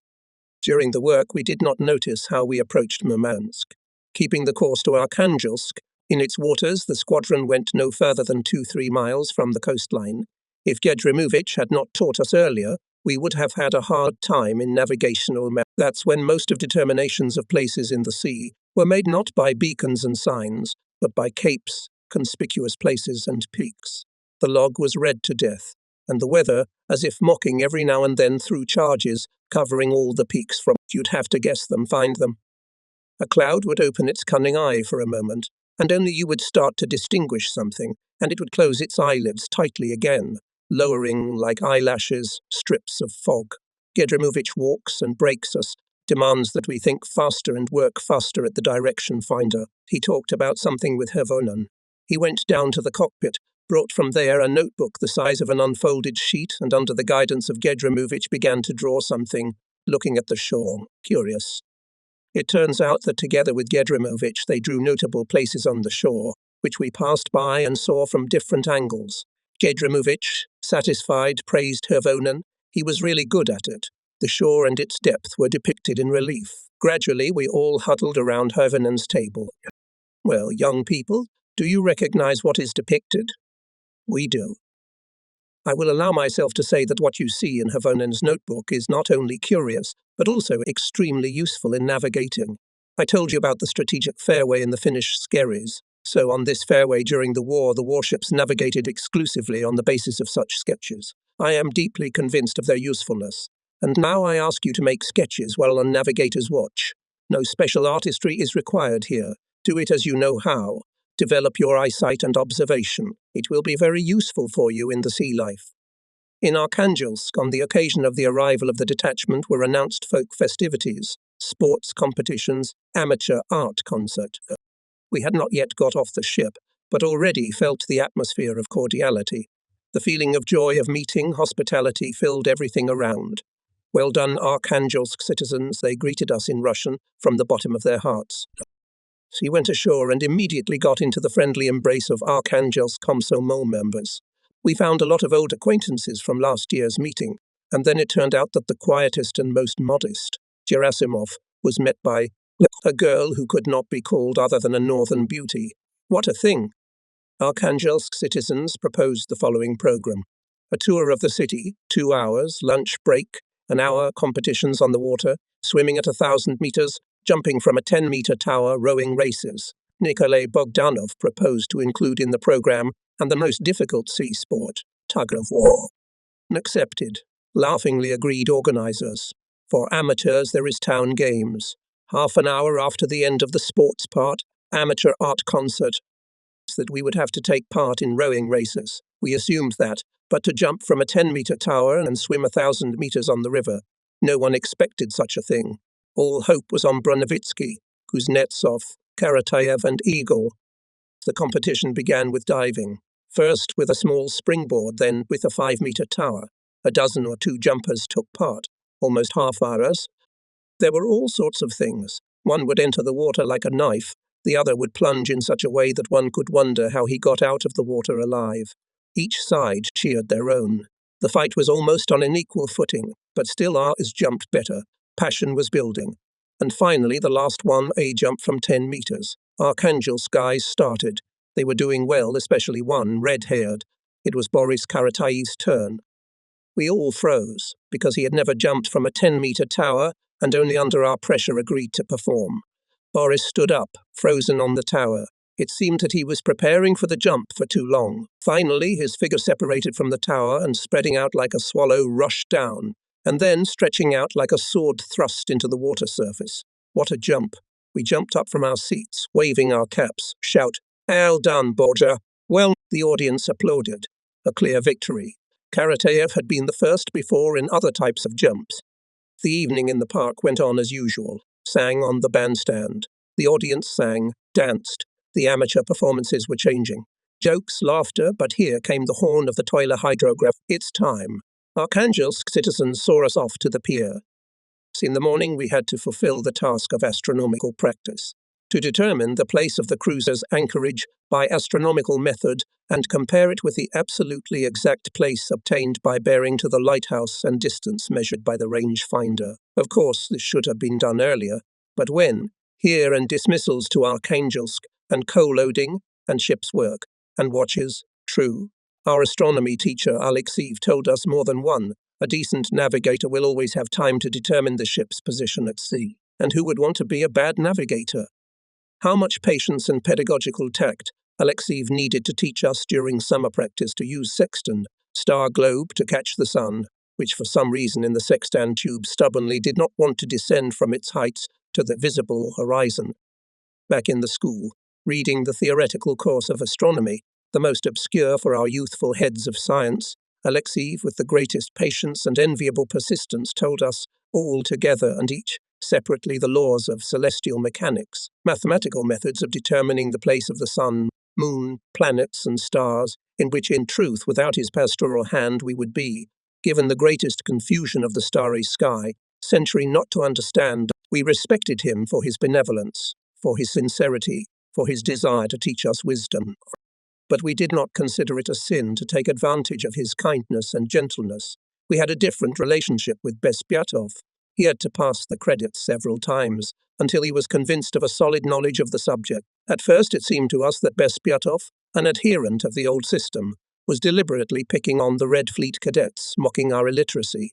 During the work we did not notice how we approached Murmansk. Keeping the course to Arkhangelsk, in its waters the squadron went no further than 2-3 miles from the coastline. If Gedrimovich had not taught us earlier, we would have had a hard time in navigational maps. That's when most of determinations of places in the sea were made not by beacons and signs, but by capes, conspicuous places and peaks. The log was read to death, and the weather, as if mocking every now and then through charges, covering all the peaks from you'd have to guess them, find them. A cloud would open its cunning eye for a moment, and only you would start to distinguish something, and it would close its eyelids tightly again, lowering like eyelashes strips of fog. Gedrimovich walks and breaks us, demands that we think faster and work faster at the direction finder. He talked about something with Hervonen. He went down to the cockpit, brought from there a notebook the size of an unfolded sheet, and under the guidance of Gedrimovich began to draw something, looking at the shore, curious. It turns out that together with Gedrimovich they drew notable places on the shore, which we passed by and saw from different angles. Gedrimovich, satisfied, praised Hervonen. He was really good at it. The shore and its depth were depicted in relief. Gradually we all huddled around Hervonen's table. Well, young people, do you recognize what is depicted? We do. I will allow myself to say that what you see in Hervonen's notebook is not only curious, but also extremely useful in navigating. I told you about the strategic fairway in the Finnish skerries. So on this fairway during the war, the warships navigated exclusively on the basis of such sketches. I am deeply convinced of their usefulness. And now I ask you to make sketches while on navigator's watch. No special artistry is required here. Do it as you know how. Develop your eyesight and observation. It will be very useful for you in the sea life. In Arkhangelsk, on the occasion of the arrival of the detachment, were announced folk festivities, sports competitions, amateur art concert. We had not yet got off the ship, but already felt the atmosphere of cordiality. The feeling of joy of meeting, hospitality filled everything around. Well done, Arkhangelsk citizens, they greeted us in Russian from the bottom of their hearts. She went ashore and immediately got into the friendly embrace of Arkhangelsk Komsomol members. We found a lot of old acquaintances from last year's meeting, and then it turned out that the quietest and most modest, Gerasimov, was met by a girl who could not be called other than a northern beauty. What a thing! Arkhangelsk citizens proposed the following program. A tour of the city, 2 hours, lunch break, an hour, competitions on the water, swimming at 1,000 meters, jumping from a 10-meter tower, rowing races. Nikolai Bogdanov proposed to include in the program, and the most difficult sea sport, tug of war. Accepted. Laughingly agreed organizers. For amateurs there is town games. Half an hour after the end of the sports part, amateur art concert. That we would have to take part in rowing races. We assumed that, but to jump from a 10-meter tower and swim 1,000 meters on the river, no one expected such a thing. All hope was on Brunovitsky, Kuznetsov, Karatayev and Eagle. The competition began with diving, first with a small springboard, then with a 5-meter tower. A dozen or 2 jumpers took part, almost half-hourers. There were all sorts of things. One would enter the water like a knife, the other would plunge in such a way that one could wonder how he got out of the water alive. Each side cheered their own. The fight was almost on an equal footing. but still ours jumped better. Passion was building. And finally, the last one, a jump from 10 meters. Archangelsk guys started. They were doing well, especially one, red-haired. It was Boris Karatayev's turn. We all froze, because he had never jumped from a 10-meter tower and only under our pressure agreed to perform. Boris stood up, frozen on the tower. It seemed that he was preparing for the jump for too long. Finally, his figure separated from the tower and spreading out like a swallow rushed down, and then stretching out like a sword thrust into the water surface. What a jump! We jumped up from our seats, waving our caps, shout, "Well done, Borja!" Well, the audience applauded. A clear victory. Karatayev had been the first before in other types of jumps. The evening in the park went on as usual. Sang on the bandstand. The audience sang, danced. The amateur performances were changing. Jokes, laughter, but here came the horn of the Toiler hydrograph. It's time. Archangelsk citizens saw us off to the pier. In the morning we had to fulfill the task of astronomical practice, to determine the place of the cruiser's anchorage by astronomical method and compare it with the absolutely exact place obtained by bearing to the lighthouse and distance measured by the range finder. Of course, this should have been done earlier, but when? Here and dismissals to Archangelsk, and co-loading, and ship's work, and watches, true. Our astronomy teacher, Alexeyev, told us more than one. A decent navigator will always have time to determine the ship's position at sea. And who would want to be a bad navigator? How much patience and pedagogical tact Alexeyev needed to teach us during summer practice to use sextant, star globe to catch the sun, which for some reason in the sextant tube stubbornly did not want to descend from its heights to the visible horizon. Back in the school, reading the theoretical course of astronomy, the most obscure for our youthful heads of science, Alexeyev, with the greatest patience and enviable persistence, told us, all together and each separately, the laws of celestial mechanics, mathematical methods of determining the place of the sun, moon, planets, and stars, in which, in truth, without his pastoral hand we would be, given the greatest confusion of the starry sky, century not to understand. We respected him for his benevolence, for his sincerity, for his desire to teach us wisdom. But we did not consider it a sin to take advantage of his kindness and gentleness. We had a different relationship with Bespiatov. He had to pass the credits several times, until he was convinced of a solid knowledge of the subject. At first it seemed to us that Bespiatov, an adherent of the old system, was deliberately picking on the Red Fleet cadets, mocking our illiteracy.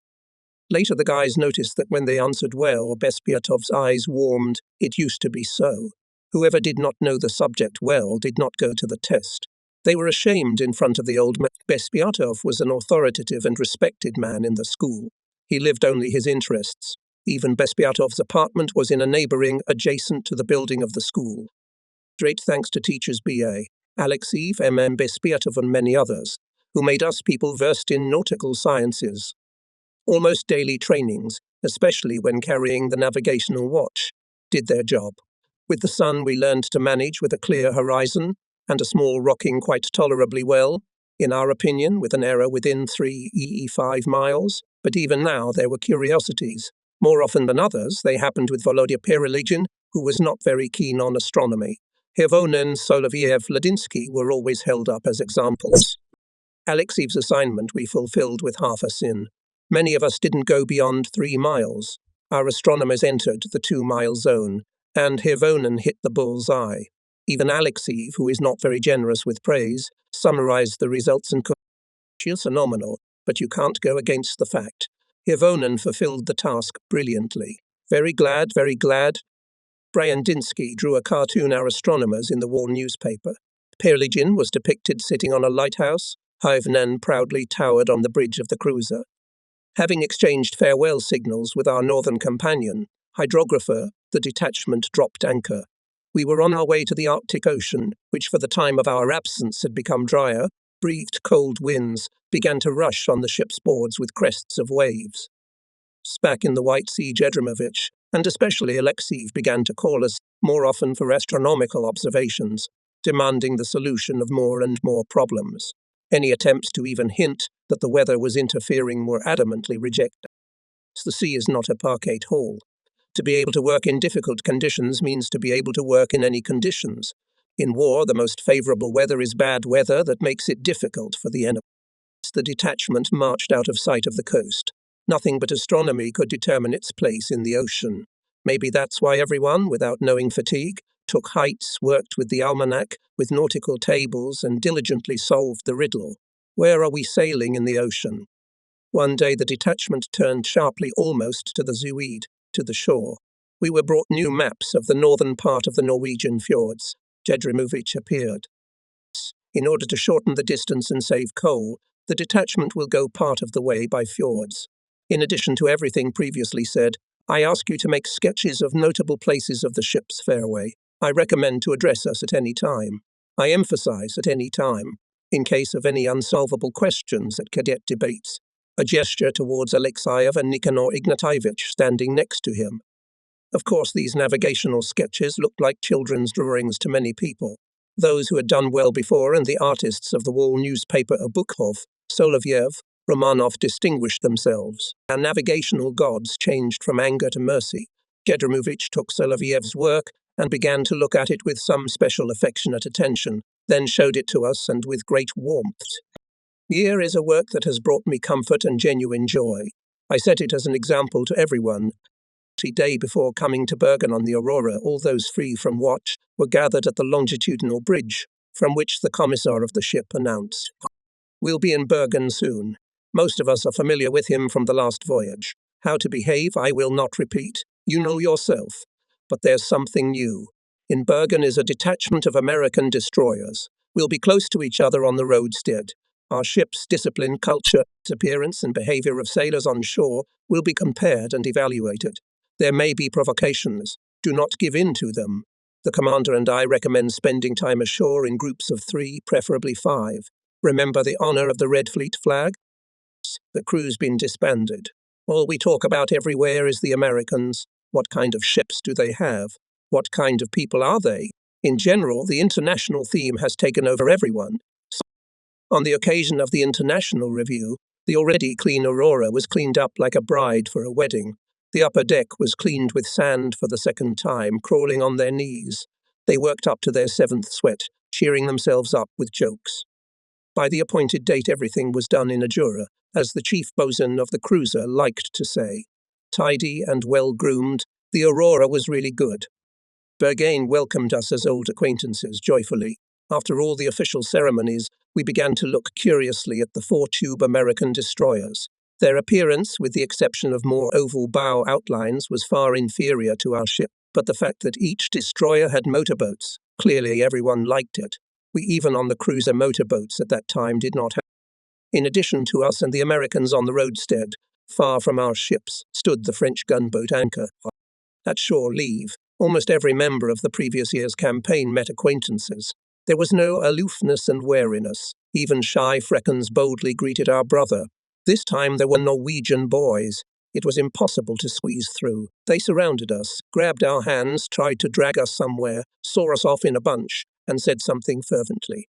Later the guys noticed that when they answered well, Bespiatov's eyes warmed. It used to be so. Whoever did not know the subject well did not go to the test. They were ashamed in front of the old man. Bespiatov was an authoritative and respected man in the school. He lived only his interests. Even Bespiatov's apartment was in a neighboring, adjacent to the building of the school. Great thanks to teachers B.A., Alexeyev, M.M. Bespiatov, and many others, who made us people versed in nautical sciences. Almost daily trainings, especially when carrying the navigational watch, did their job. With the sun we learned to manage with a clear horizon, and a small rocking quite tolerably well, in our opinion, with an error within 3 EE5 miles. But even now there were curiosities. More often than others, they happened with Volodya Pereligin, who was not very keen on astronomy. Hirvonen, Soloviev, Ladinsky were always held up as examples. Alexeyev's assignment we fulfilled with half a sin. Many of us didn't go beyond 3 miles. Our astronomers entered the 2-mile zone, and Hirvonen hit the bull's eye. Even Alexeyev, who is not very generous with praise, summarized the results and concluded, phenomenal, but you can't go against the fact. Hirvonen fulfilled the task brilliantly. Very glad, very glad. Bryandinsky drew a cartoon our astronomers in the wall newspaper. Pereligin was depicted sitting on a lighthouse. Hirvonen proudly towered on the bridge of the cruiser. Having exchanged farewell signals with our northern companion, hydrographer, the detachment dropped anchor. We were on our way to the Arctic Ocean, which for the time of our absence had become drier. Breathed cold winds began to rush on the ship's boards with crests of waves. Back in the White Sea, Jedrimovich, and especially Alexeyev, began to call us more often for astronomical observations, demanding the solution of more and more problems. Any attempts to even hint that the weather was interfering were adamantly rejected. The sea is not a parquet hall. To be able to work in difficult conditions means to be able to work in any conditions. In war, the most favorable weather is bad weather that makes it difficult for the enemy. The detachment marched out of sight of the coast. Nothing but astronomy could determine its place in the ocean. Maybe that's why everyone, without knowing fatigue, took heights, worked with the almanac, with nautical tables, and diligently solved the riddle. Where are we sailing in the ocean? One day the detachment turned sharply almost to the Zuid, to the shore. We were brought new maps of the northern part of the Norwegian fjords. Jedrimovich appeared. In order to shorten the distance and save coal, the detachment will go part of the way by fjords. In addition to everything previously said, I ask you to make sketches of notable places of the ship's fairway. I recommend to address us at any time. I emphasize at any time, in case of any unsolvable questions at cadet debates. A gesture towards Alexeyev and Nikanor Ignatievich standing next to him. Of course, these navigational sketches looked like children's drawings to many people. Those who had done well before and the artists of the wall newspaper Obukhov, Solovyev, Romanov distinguished themselves. Our navigational gods changed from anger to mercy. Jedrimovich took Solovyev's work and began to look at it with some special affectionate attention, then showed it to us and with great warmth. Here is a work that has brought me comfort and genuine joy. I set it as an example to everyone. The day before coming to Bergen on the Aurora, all those free from watch were gathered at the longitudinal bridge, from which the commissar of the ship announced, "We'll be in Bergen soon. Most of us are familiar with him from the last voyage. How to behave I will not repeat. You know yourself. But there's something new. In Bergen is a detachment of American destroyers. We'll be close to each other on the roadstead. Our ship's discipline, culture, appearance and behavior of sailors on shore will be compared and evaluated. There may be provocations. Do not give in to them. The commander and I recommend spending time ashore in groups of 3, preferably 5. Remember the honor of the Red Fleet flag? The crew's been disbanded. All we talk about everywhere is the Americans. What kind of ships do they have? What kind of people are they? In general, the international theme has taken over everyone. On the occasion of the international review, the already clean Aurora was cleaned up like a bride for a wedding. The upper deck was cleaned with sand for the second time, crawling on their knees. They worked up to their 7th sweat, cheering themselves up with jokes. By the appointed date, everything was done in a jura, as the chief bosun of the cruiser liked to say. Tidy and well-groomed, the Aurora was really good. Bergen welcomed us as old acquaintances joyfully. After all the official ceremonies, we began to look curiously at the 4-tube American destroyers. Their appearance, with the exception of more oval bow outlines, was far inferior to our ship, but the fact that each destroyer had motorboats, clearly everyone liked it. We even on the cruiser motorboats at that time did not have. In addition to us and the Americans on the roadstead, far from our ships, stood the French gunboat Anchor. At shore leave, almost every member of the previous year's campaign met acquaintances. There was no aloofness and wariness. Even shy Freckens boldly greeted our brother. This time there were Norwegian boys. It was impossible to squeeze through. They surrounded us, grabbed our hands, tried to drag us somewhere, saw us off in a bunch, and said something fervently.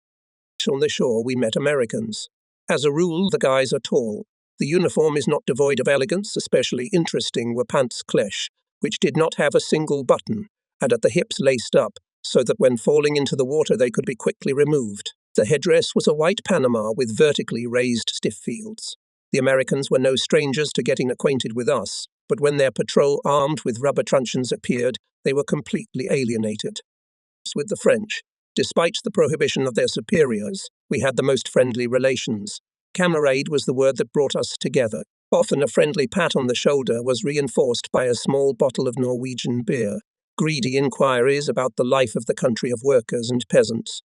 On the shore we met Americans. As a rule, the guys are tall. The uniform is not devoid of elegance. Especially interesting were pants cleche, which did not have a single button, and at the hips laced up, so that when falling into the water they could be quickly removed. The headdress was a white Panama with vertically raised stiff fields. The Americans were no strangers to getting acquainted with us, but when their patrol armed with rubber truncheons appeared, they were completely alienated. With the French, despite the prohibition of their superiors, we had the most friendly relations. Camarade was the word that brought us together. Often a friendly pat on the shoulder was reinforced by a small bottle of Norwegian beer. Greedy inquiries about the life of the country of workers and peasants.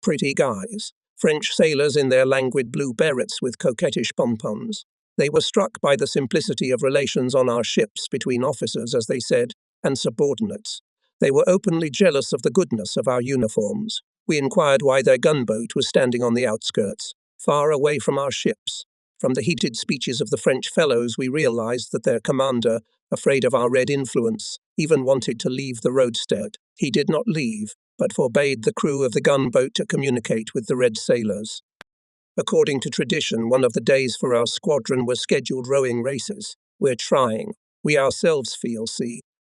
Pretty guys. French sailors in their languid blue berets with coquettish pompons. They were struck by the simplicity of relations on our ships between officers, as they said, and subordinates. They were openly jealous of the goodness of our uniforms. We inquired why their gunboat was standing on the outskirts, far away from our ships. From the heated speeches of the French fellows, we realized that their commander, afraid of our red influence, even wanted to leave the roadstead. He did not leave, but forbade the crew of the gunboat to communicate with the red sailors. According to tradition, one of the days for our squadron were scheduled rowing races. We're trying. We ourselves feel,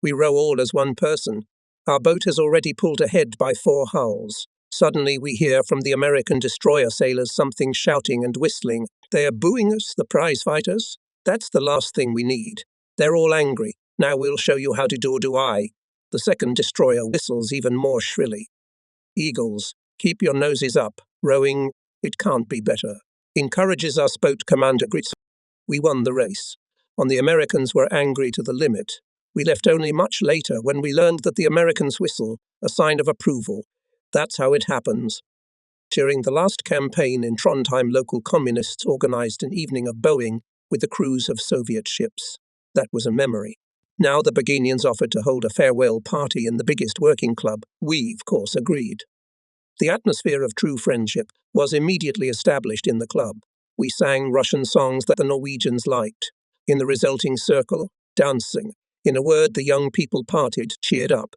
we row all as one person. Our boat has already pulled ahead by 4 hulls. Suddenly we hear from the American destroyer sailors something shouting and whistling. They are booing us, the prize fighters. That's the last thing we need. They're all angry. Now we'll show you how to do I. The second destroyer whistles even more shrilly. Eagles, keep your noses up. Rowing, it can't be better. Encourages us boat commander grits. We won the race. The Americans were angry to the limit. We left only much later when we learned that the Americans whistle, a sign of approval. That's how it happens. During the last campaign in Trondheim, local communists organized an evening of Boeing with the crews of Soviet ships. That was a memory. Now the Begonians offered to hold a farewell party in the biggest working club. We, of course, agreed. The atmosphere of true friendship was immediately established in the club. We sang Russian songs that the Norwegians liked. In the resulting circle, dancing. In a word, the young people partied, cheered up.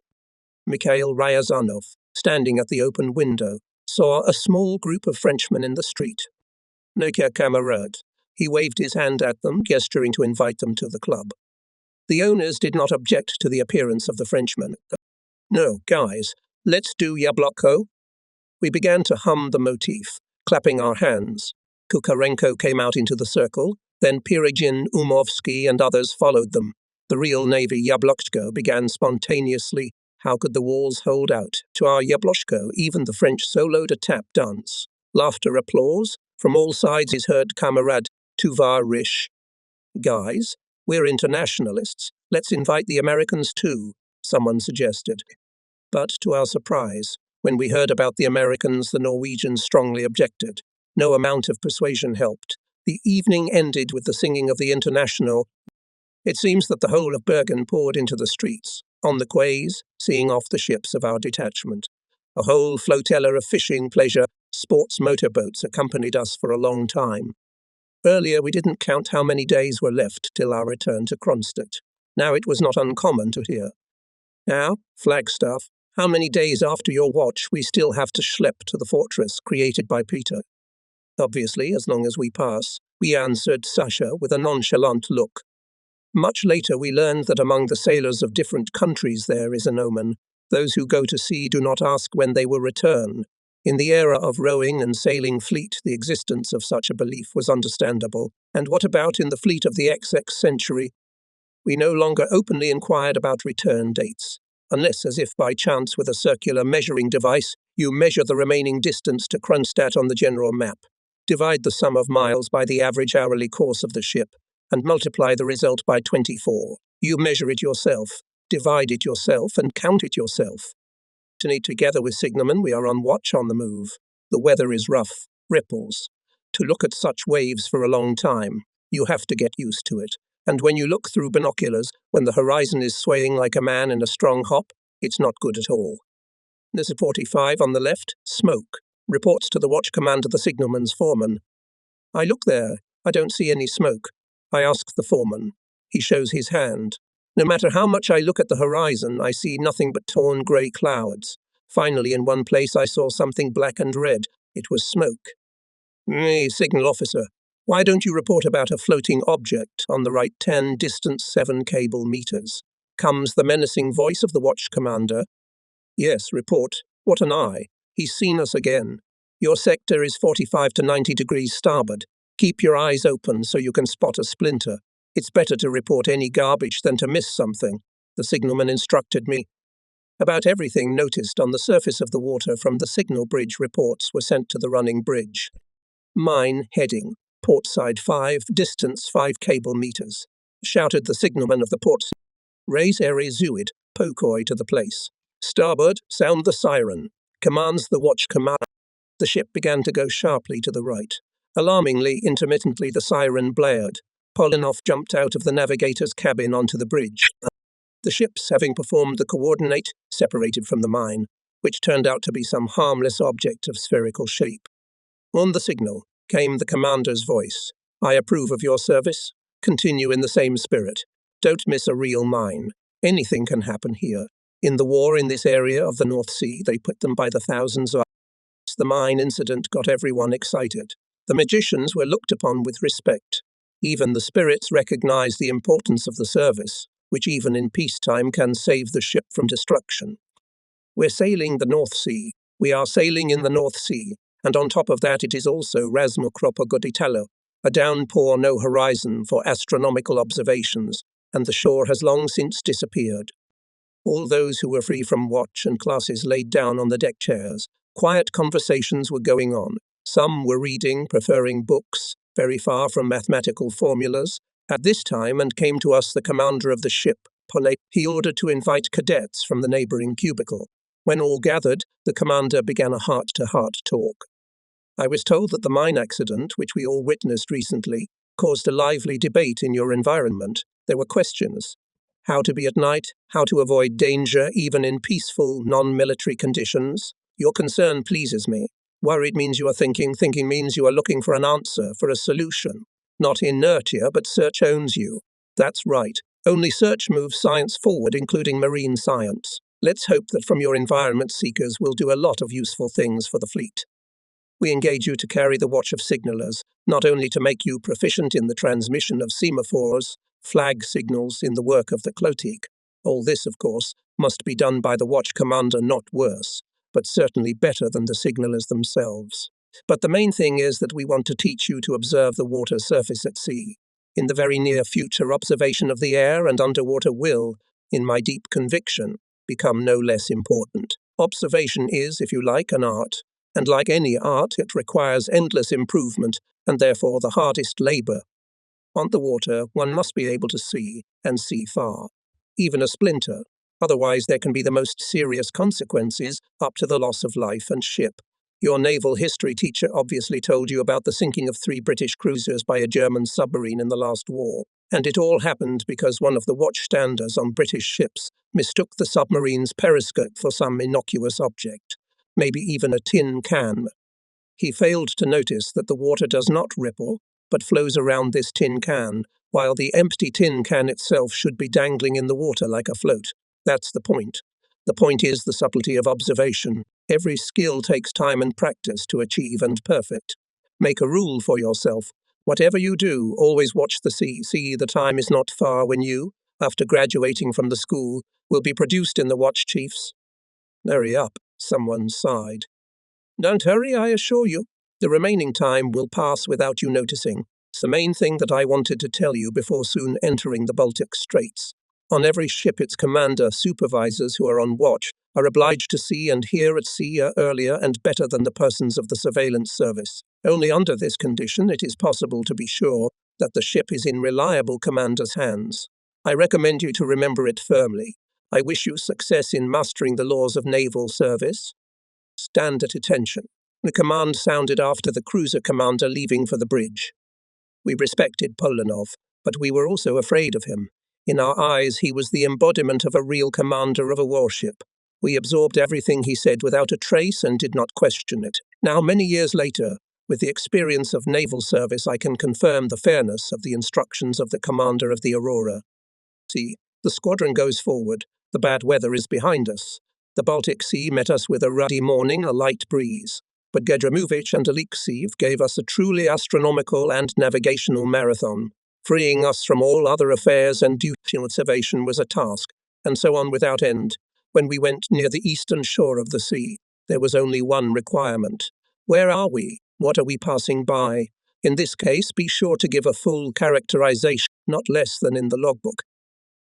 Mikhail Ryazanov, standing at the open window, saw a small group of Frenchmen in the street. "Nos camarades." He waved his hand at them, gesturing to invite them to the club. The owners did not object to the appearance of the Frenchmen. "No, guys, let's do Yabloko." We began to hum the motif, clapping our hands. Kukarenko came out into the circle, then Pirogin, Umovsky, and others followed them. The real Navy Yabloko began spontaneously. How could the walls hold out? To our Yabloko, even the French soloed a tap dance. Laughter, applause. From all sides is heard "Camarade, tu vas riche." "Guys, we're internationalists. Let's invite the Americans too," someone suggested. But to our surprise, when we heard about the Americans, the Norwegians strongly objected. No amount of persuasion helped. The evening ended with the singing of the International. It seems that the whole of Bergen poured into the streets, on the quays, seeing off the ships of our detachment. A whole flotilla of fishing, pleasure, sports motorboats accompanied us for a long time. Earlier we didn't count how many days were left till our return to Kronstadt. Now it was not uncommon to hear. "Now, Flagstaff, how many days after your watch we still have to schlep to the fortress created by Peter?" "Obviously, as long as we pass," we answered Sasha with a nonchalant look. Much later we learned that among the sailors of different countries there is an omen. Those who go to sea do not ask when they will return. In the era of rowing and sailing fleet, the existence of such a belief was understandable. And what about in the fleet of the XX century? We no longer openly inquired about return dates, unless, as if by chance with a circular measuring device, you measure the remaining distance to Kronstadt on the general map, divide the sum of miles by the average hourly course of the ship, and multiply the result by 24. You measure it yourself, divide it yourself, and count it yourself. Together with signalmen, we are on watch on the move. The weather is rough, ripples. To look at such waves for a long time, you have to get used to it. And when you look through binoculars, when the horizon is swaying like a man in a strong hop, it's not good at all. There's a 45 on the left, smoke. Reports to the watch commander, the signalman's foreman. I look there. I don't see any smoke. I ask the foreman. He shows his hand. No matter how much I look at the horizon, I see nothing but torn grey clouds. Finally, in one place I saw something black and red. It was smoke. Signal officer, why don't you report about a floating object on the right 10, distance 7 cable meters? Comes the menacing voice of the watch commander. Yes, report. What an eye. He's seen us again. Your sector is 45 to 90 degrees starboard. Keep your eyes open so you can spot a splinter. It's better to report any garbage than to miss something, the signalman instructed me. About everything noticed on the surface of the water from the signal bridge reports were sent to the running bridge. Mine heading, portside 5, distance 5 cable meters, shouted the signalman of the port. Raise zuid, pokoi to the place. Starboard, sound the siren, commands the watch commander. The ship began to go sharply to the right. Alarmingly, intermittently the siren blared. Polinov jumped out of the navigator's cabin onto the bridge. The ships, having performed the coordinate, separated from the mine, which turned out to be some harmless object of spherical shape. On the signal came the commander's voice. I approve of your service. Continue in the same spirit. Don't miss a real mine. Anything can happen here. In the war in this area of the North Sea, they put them by the thousands. The mine incident got everyone excited. The magicians were looked upon with respect. Even the spirits recognized the importance of the service, which even in peacetime can save the ship from destruction. We're sailing the North Sea. We are sailing in the North Sea, and on top of that it is also Rasmukropogoditalo. A downpour, no horizon for astronomical observations, and the shore has long since disappeared. All those who were free from watch and classes laid down on the deck chairs. Quiet conversations were going on. Some were reading, preferring books, very far from mathematical formulas. At this time, and came to us the commander of the ship, Polate. He ordered to invite cadets from the neighboring cubicle. When all gathered, the commander began a heart-to-heart talk. I was told that the mine accident, which we all witnessed recently, caused a lively debate in your environment. There were questions. How to be at night, how to avoid danger even in peaceful, non-military conditions. Your concern pleases me. Worried means you are thinking, thinking means you are looking for an answer, for a solution. Not inertia, but search owns you. That's right. Only search moves science forward, including marine science. Let's hope that from your environment seekers will do a lot of useful things for the fleet. We engage you to carry the watch of signalers, not only to make you proficient in the transmission of semaphores, flag signals in the work of the clotique. All this, of course, must be done by the watch commander, not worse, but certainly better than the signalers themselves. But the main thing is that we want to teach you to observe the water surface at sea. In the very near future, observation of the air and underwater will, in my deep conviction, become no less important. Observation is, if you like, an art. And like any art, it requires endless improvement, and therefore the hardest labor. On the water, one must be able to see, and see far. Even a splinter. Otherwise there can be the most serious consequences, up to the loss of life and ship. Your naval history teacher obviously told you about the sinking of 3 British cruisers by a German submarine in the last war. And it all happened because one of the watchstanders on British ships mistook the submarine's periscope for some innocuous object. Maybe even a tin can. He failed to notice that the water does not ripple, but flows around this tin can, while the empty tin can itself should be dangling in the water like a float. That's the point. The point is the subtlety of observation. Every skill takes time and practice to achieve and perfect. Make a rule for yourself. Whatever you do, always watch the sea. See, the time is not far when you, after graduating from the school, will be produced in the watch chiefs. Hurry up. Someone sighed. Don't hurry, I assure you. The remaining time will pass without you noticing. It's the main thing that I wanted to tell you before soon entering the Baltic Straits. On every ship, its commander, supervisors who are on watch, are obliged to see and hear at sea earlier and better than the persons of the surveillance service. Only under this condition it is possible to be sure that the ship is in reliable commander's hands. I recommend you to remember it firmly. I wish you success in mastering the laws of naval service. Stand at attention. The command sounded after the cruiser commander leaving for the bridge. We respected Polanov, but we were also afraid of him. In our eyes, he was the embodiment of a real commander of a warship. We absorbed everything he said without a trace and did not question it. Now, many years later, with the experience of naval service, I can confirm the fairness of the instructions of the commander of the Aurora. See, the squadron goes forward. The bad weather is behind us. The Baltic Sea met us with a ruddy morning, a light breeze. But Gedramovich and Alexiev gave us a truly astronomical and navigational marathon. Freeing us from all other affairs and duty observation was a task, and so on without end. When we went near the eastern shore of the sea, there was only one requirement. Where are we? What are we passing by? In this case, be sure to give a full characterization, not less than in the logbook.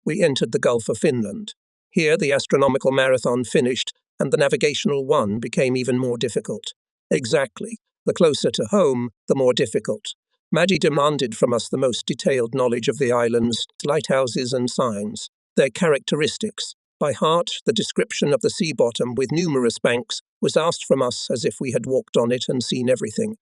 We entered the Gulf of Finland. Here the astronomical marathon finished, and the navigational one became even more difficult. Exactly. The closer to home, the more difficult. Maggie demanded from us the most detailed knowledge of the islands, lighthouses and signs, their characteristics. By heart, the description of the sea bottom with numerous banks was asked from us as if we had walked on it and seen everything.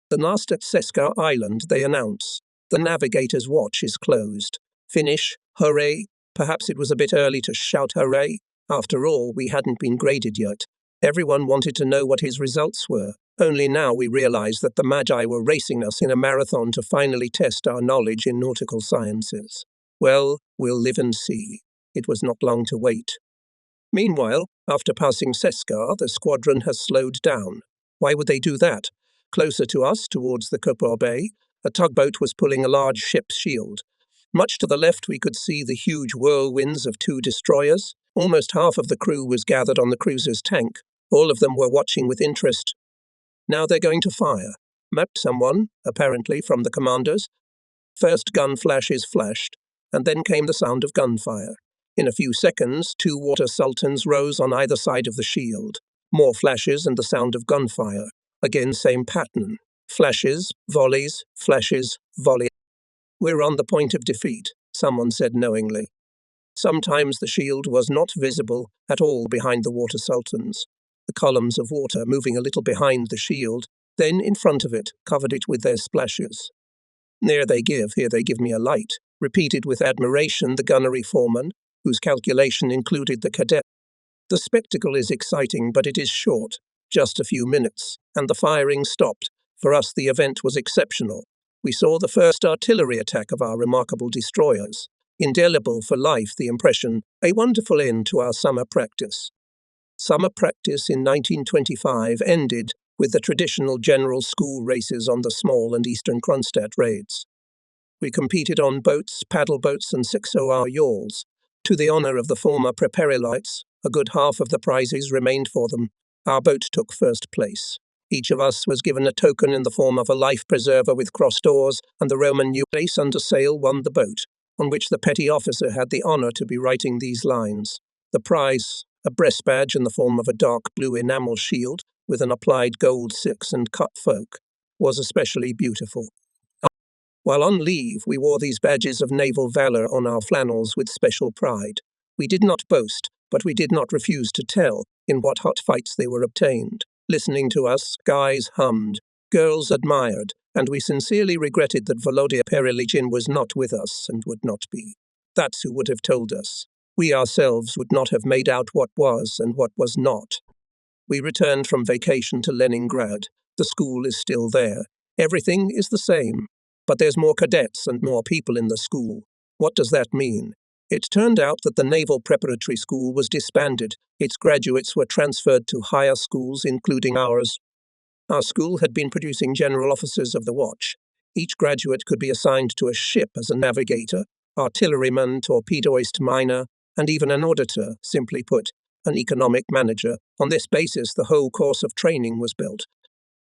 The last at Seska Island, they announce. The navigator's watch is closed. Finish, hooray. Perhaps it was a bit early to shout hooray. After all, we hadn't been graded yet. Everyone wanted to know what his results were. Only now we realized that the Magi were racing us in a marathon to finally test our knowledge in nautical sciences. Well, we'll live and see. It was not long to wait. Meanwhile, after passing Seska, the squadron has slowed down. Why would they do that? Closer to us, towards the Kopor Bay, a tugboat was pulling a large ship's shield. Much to the left, we could see the huge whirlwinds of 2 destroyers. Almost half of the crew was gathered on the cruiser's tank. All of them were watching with interest. Now they're going to fire. Met someone, apparently from the commanders. First gun flashes flashed, and then came the sound of gunfire. In a few seconds, 2 water sultans rose on either side of the shield. More flashes and the sound of gunfire. Again, same pattern. Flashes, volleys, flashes, volley. We're on the point of defeat, someone said knowingly. Sometimes the shield was not visible at all behind the water sultans. The columns of water moving a little behind the shield, then in front of it, covered it with their splashes. Here they give me a light, repeated with admiration the gunnery foreman, whose calculation included the cadet. The spectacle is exciting, but it is short, just a few minutes, and the firing stopped. For us, the event was exceptional. We saw the first artillery attack of our remarkable destroyers. Indelible for life, the impression, a wonderful end to our summer practice. Summer practice in 1925 ended with the traditional general school races on the small and eastern Kronstadt raids. We competed on boats, paddle boats, and 6-hour yawls. To the honour of the former Preparilites, a good half of the prizes remained for them. Our boat took first place. Each of us was given a token in the form of a life preserver with crossed oars, and the Roman new race under sail won the boat, on which the petty officer had the honour to be writing these lines. The prize, a breast badge in the form of a dark blue enamel shield with an applied gold 6 and cut folk, was especially beautiful. While on leave, we wore these badges of naval valour on our flannels with special pride. We did not boast, but we did not refuse to tell in what hot fights they were obtained. Listening to us, guys hummed, girls admired, and we sincerely regretted that Volodya Perilichin was not with us and would not be. That's who would have told us. We ourselves would not have made out what was and what was not. We returned from vacation to Leningrad. The school is still there. Everything is the same. But there's more cadets and more people in the school. What does that mean? It turned out that the Naval Preparatory School was disbanded. Its graduates were transferred to higher schools, including ours. Our school had been producing general officers of the watch. Each graduate could be assigned to a ship as a navigator, artilleryman, torpedoist miner, and even an auditor, simply put, an economic manager. On this basis, the whole course of training was built.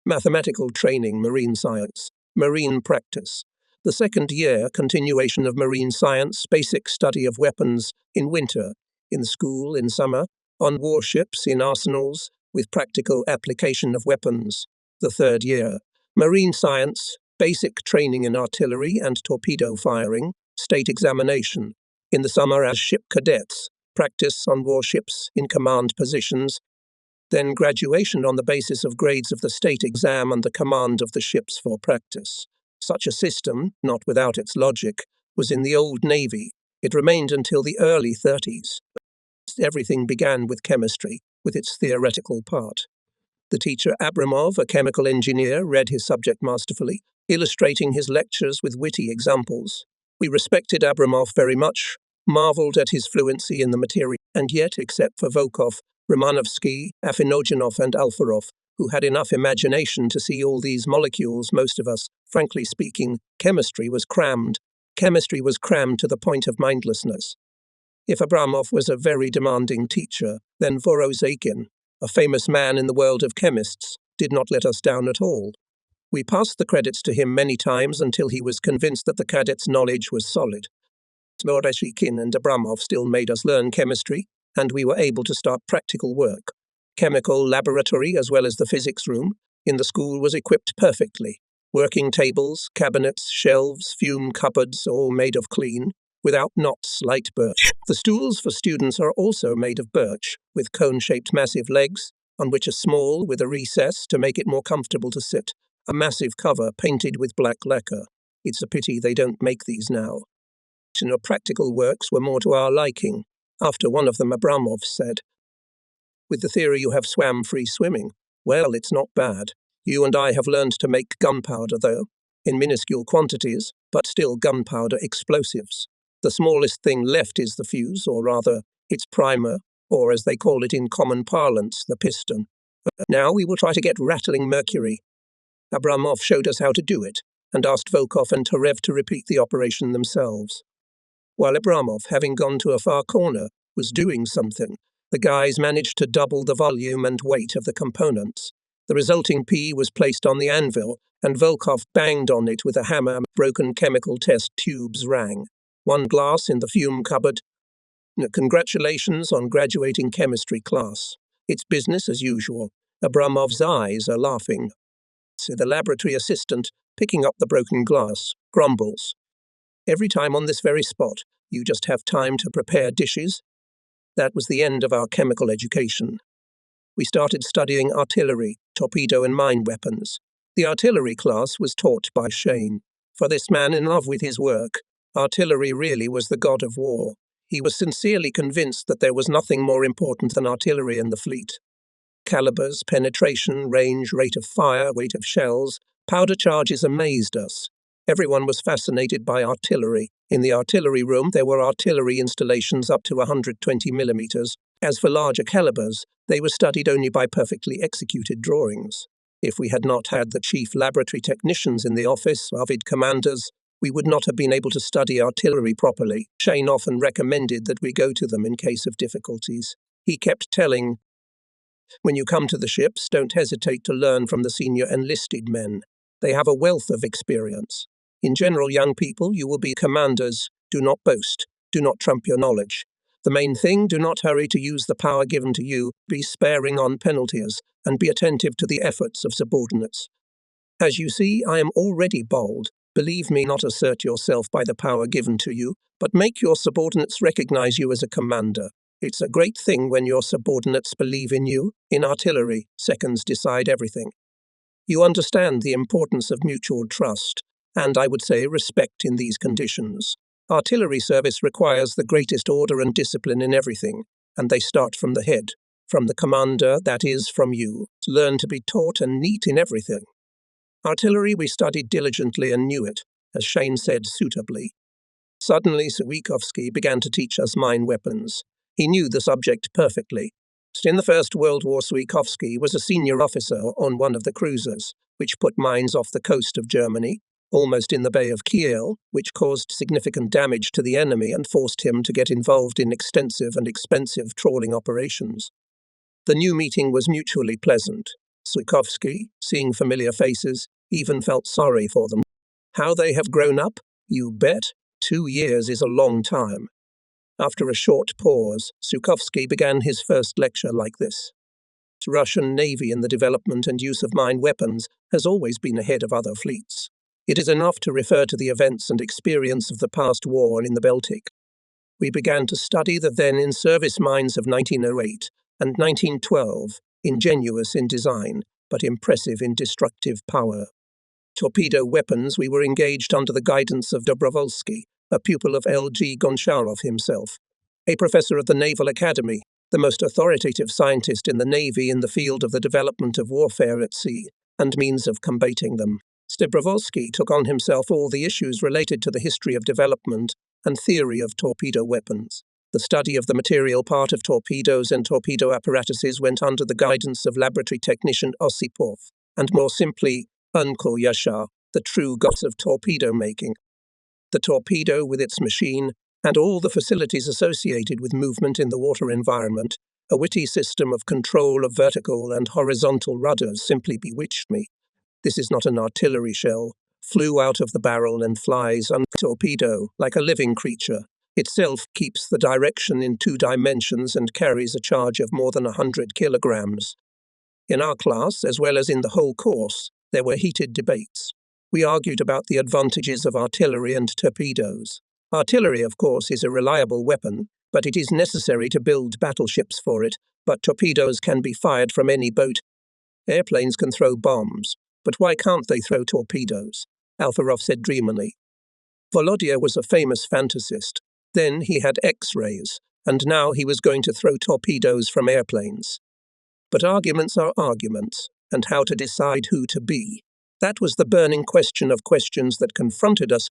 Mathematical training, marine science. Marine practice. The second year, continuation of marine science, basic study of weapons in winter, in school in summer, on warships, in arsenals, with practical application of weapons. The third year, marine science, basic training in artillery and torpedo firing, state examination. In the summer as ship cadets, practice on warships in command positions, then graduation on the basis of grades of the state exam and the command of the ships for practice. Such a system, not without its logic, was in the old Navy. It remained until the early 30s. Everything began with chemistry, with its theoretical part. The teacher Abramov, a chemical engineer, read his subject masterfully, illustrating his lectures with witty examples. We respected Abramov very much, marvelled at his fluency in the material, and yet, except for Volkov, Romanovsky, Afinogenov, and Alfarov, who had enough imagination to see all these molecules, most of us, frankly speaking, chemistry was crammed. Chemistry was crammed to the point of mindlessness. If Abramov was a very demanding teacher, then Vorozekin, a famous man in the world of chemists, did not let us down at all. We passed the credits to him many times until he was convinced that the cadets' knowledge was solid. Vorozekin and Abramov still made us learn chemistry, and we were able to start practical work. Chemical laboratory as well as the physics room in the school was equipped perfectly. Working tables, cabinets, shelves, fume cupboards, all made of clean, without knots, light birch. The stools for students are also made of birch, with cone-shaped massive legs, on which are small with a recess to make it more comfortable to sit, a massive cover painted with black lacquer. It's a pity they don't make these now. Our practical works were more to our liking. After one of them, Abramov said, "With the theory you have swam free swimming. Well, it's not bad. You and I have learned to make gunpowder, though, in minuscule quantities, but still gunpowder explosives. The smallest thing left is the fuse, or rather, its primer, or as they call it in common parlance, the piston. Now we will try to get rattling mercury." Abramov showed us how to do it, and asked Volkov and Tarev to repeat the operation themselves. While Abramov, having gone to a far corner, was doing something, the guys managed to double the volume and weight of the components. The resulting pea was placed on the anvil, and Volkov banged on it with a hammer. Broken chemical test tubes rang. One glass in the fume cupboard. Congratulations on graduating chemistry class. It's business as usual. Abramov's eyes are laughing. So the laboratory assistant, picking up the broken glass, grumbles. Every time on this very spot, you just have time to prepare dishes. That was the end of our chemical education. We started studying artillery, torpedo and mine weapons. The artillery class was taught by Shane. For this man in love with his work, artillery really was the god of war. He was sincerely convinced that there was nothing more important than artillery in the fleet. Calibers, penetration, range, rate of fire, weight of shells, powder charges amazed us. Everyone was fascinated by artillery. In the artillery room, there were artillery installations up to 120 millimeters. As for larger calibers, they were studied only by perfectly executed drawings. If we had not had the chief laboratory technicians in the office, avid commanders, we would not have been able to study artillery properly. Shane often recommended that we go to them in case of difficulties. He kept telling, "When you come to the ships, don't hesitate to learn from the senior enlisted men. They have a wealth of experience. In general, young people, you will be commanders. Do not boast. Do not trump your knowledge. The main thing, do not hurry to use the power given to you. Be sparing on penalties, and be attentive to the efforts of subordinates. As you see, I am already bold. Believe me, not assert yourself by the power given to you, but make your subordinates recognize you as a commander. It's a great thing when your subordinates believe in you. In artillery, seconds decide everything. You understand the importance of mutual trust, and I would say respect in these conditions. Artillery service requires the greatest order and discipline in everything, and they start from the head, from the commander, that is, from you. Learn to be taut and neat in everything. Artillery we studied diligently and knew it, as Shane said, suitably. Suddenly, Suikovsky began to teach us mine weapons. He knew the subject perfectly. In the First World War, Suikovsky was a senior officer on one of the cruisers, which put mines off the coast of Germany, almost in the Bay of Kiel, which caused significant damage to the enemy and forced him to get involved in extensive and expensive trawling operations. The new meeting was mutually pleasant. Suikovsky, seeing familiar faces, even felt sorry for them. How they have grown up? You bet. 2 years is a long time. After a short pause, Suikovsky began his first lecture like this. The Russian Navy in the development and use of mine weapons has always been ahead of other fleets. It is enough to refer to the events and experience of the past war in the Baltic. We began to study the then in-service mines of 1908 and 1912, ingenuous in design, but impressive in destructive power. Torpedo weapons we were engaged under the guidance of Dobrovolsky, a pupil of L.G. Goncharov himself, a professor of the Naval Academy, the most authoritative scientist in the Navy in the field of the development of warfare at sea and means of combating them. Dobrovolsky took on himself all the issues related to the history of development and theory of torpedo weapons. The study of the material part of torpedoes and torpedo apparatuses went under the guidance of laboratory technician Osipov, and more simply, Uncle Yasha, the true god of torpedo making. The torpedo with its machine and all the facilities associated with movement in the water environment, a witty system of control of vertical and horizontal rudders simply bewitched me. This is not an artillery shell, flew out of the barrel and flies on a torpedo like a living creature. Itself keeps the direction in 2 dimensions and carries a charge of more than 100 kilograms. In our class, as well as in the whole course, there were heated debates. We argued about the advantages of artillery and torpedoes. Artillery, of course, is a reliable weapon, but it is necessary to build battleships for it, but torpedoes can be fired from any boat. Airplanes can throw bombs, but why can't they throw torpedoes? Alfarov said dreamily. Volodya was a famous fantasist. Then he had X-rays, and now he was going to throw torpedoes from airplanes. But arguments are arguments, and how to decide who to be. That was the burning question of questions that confronted us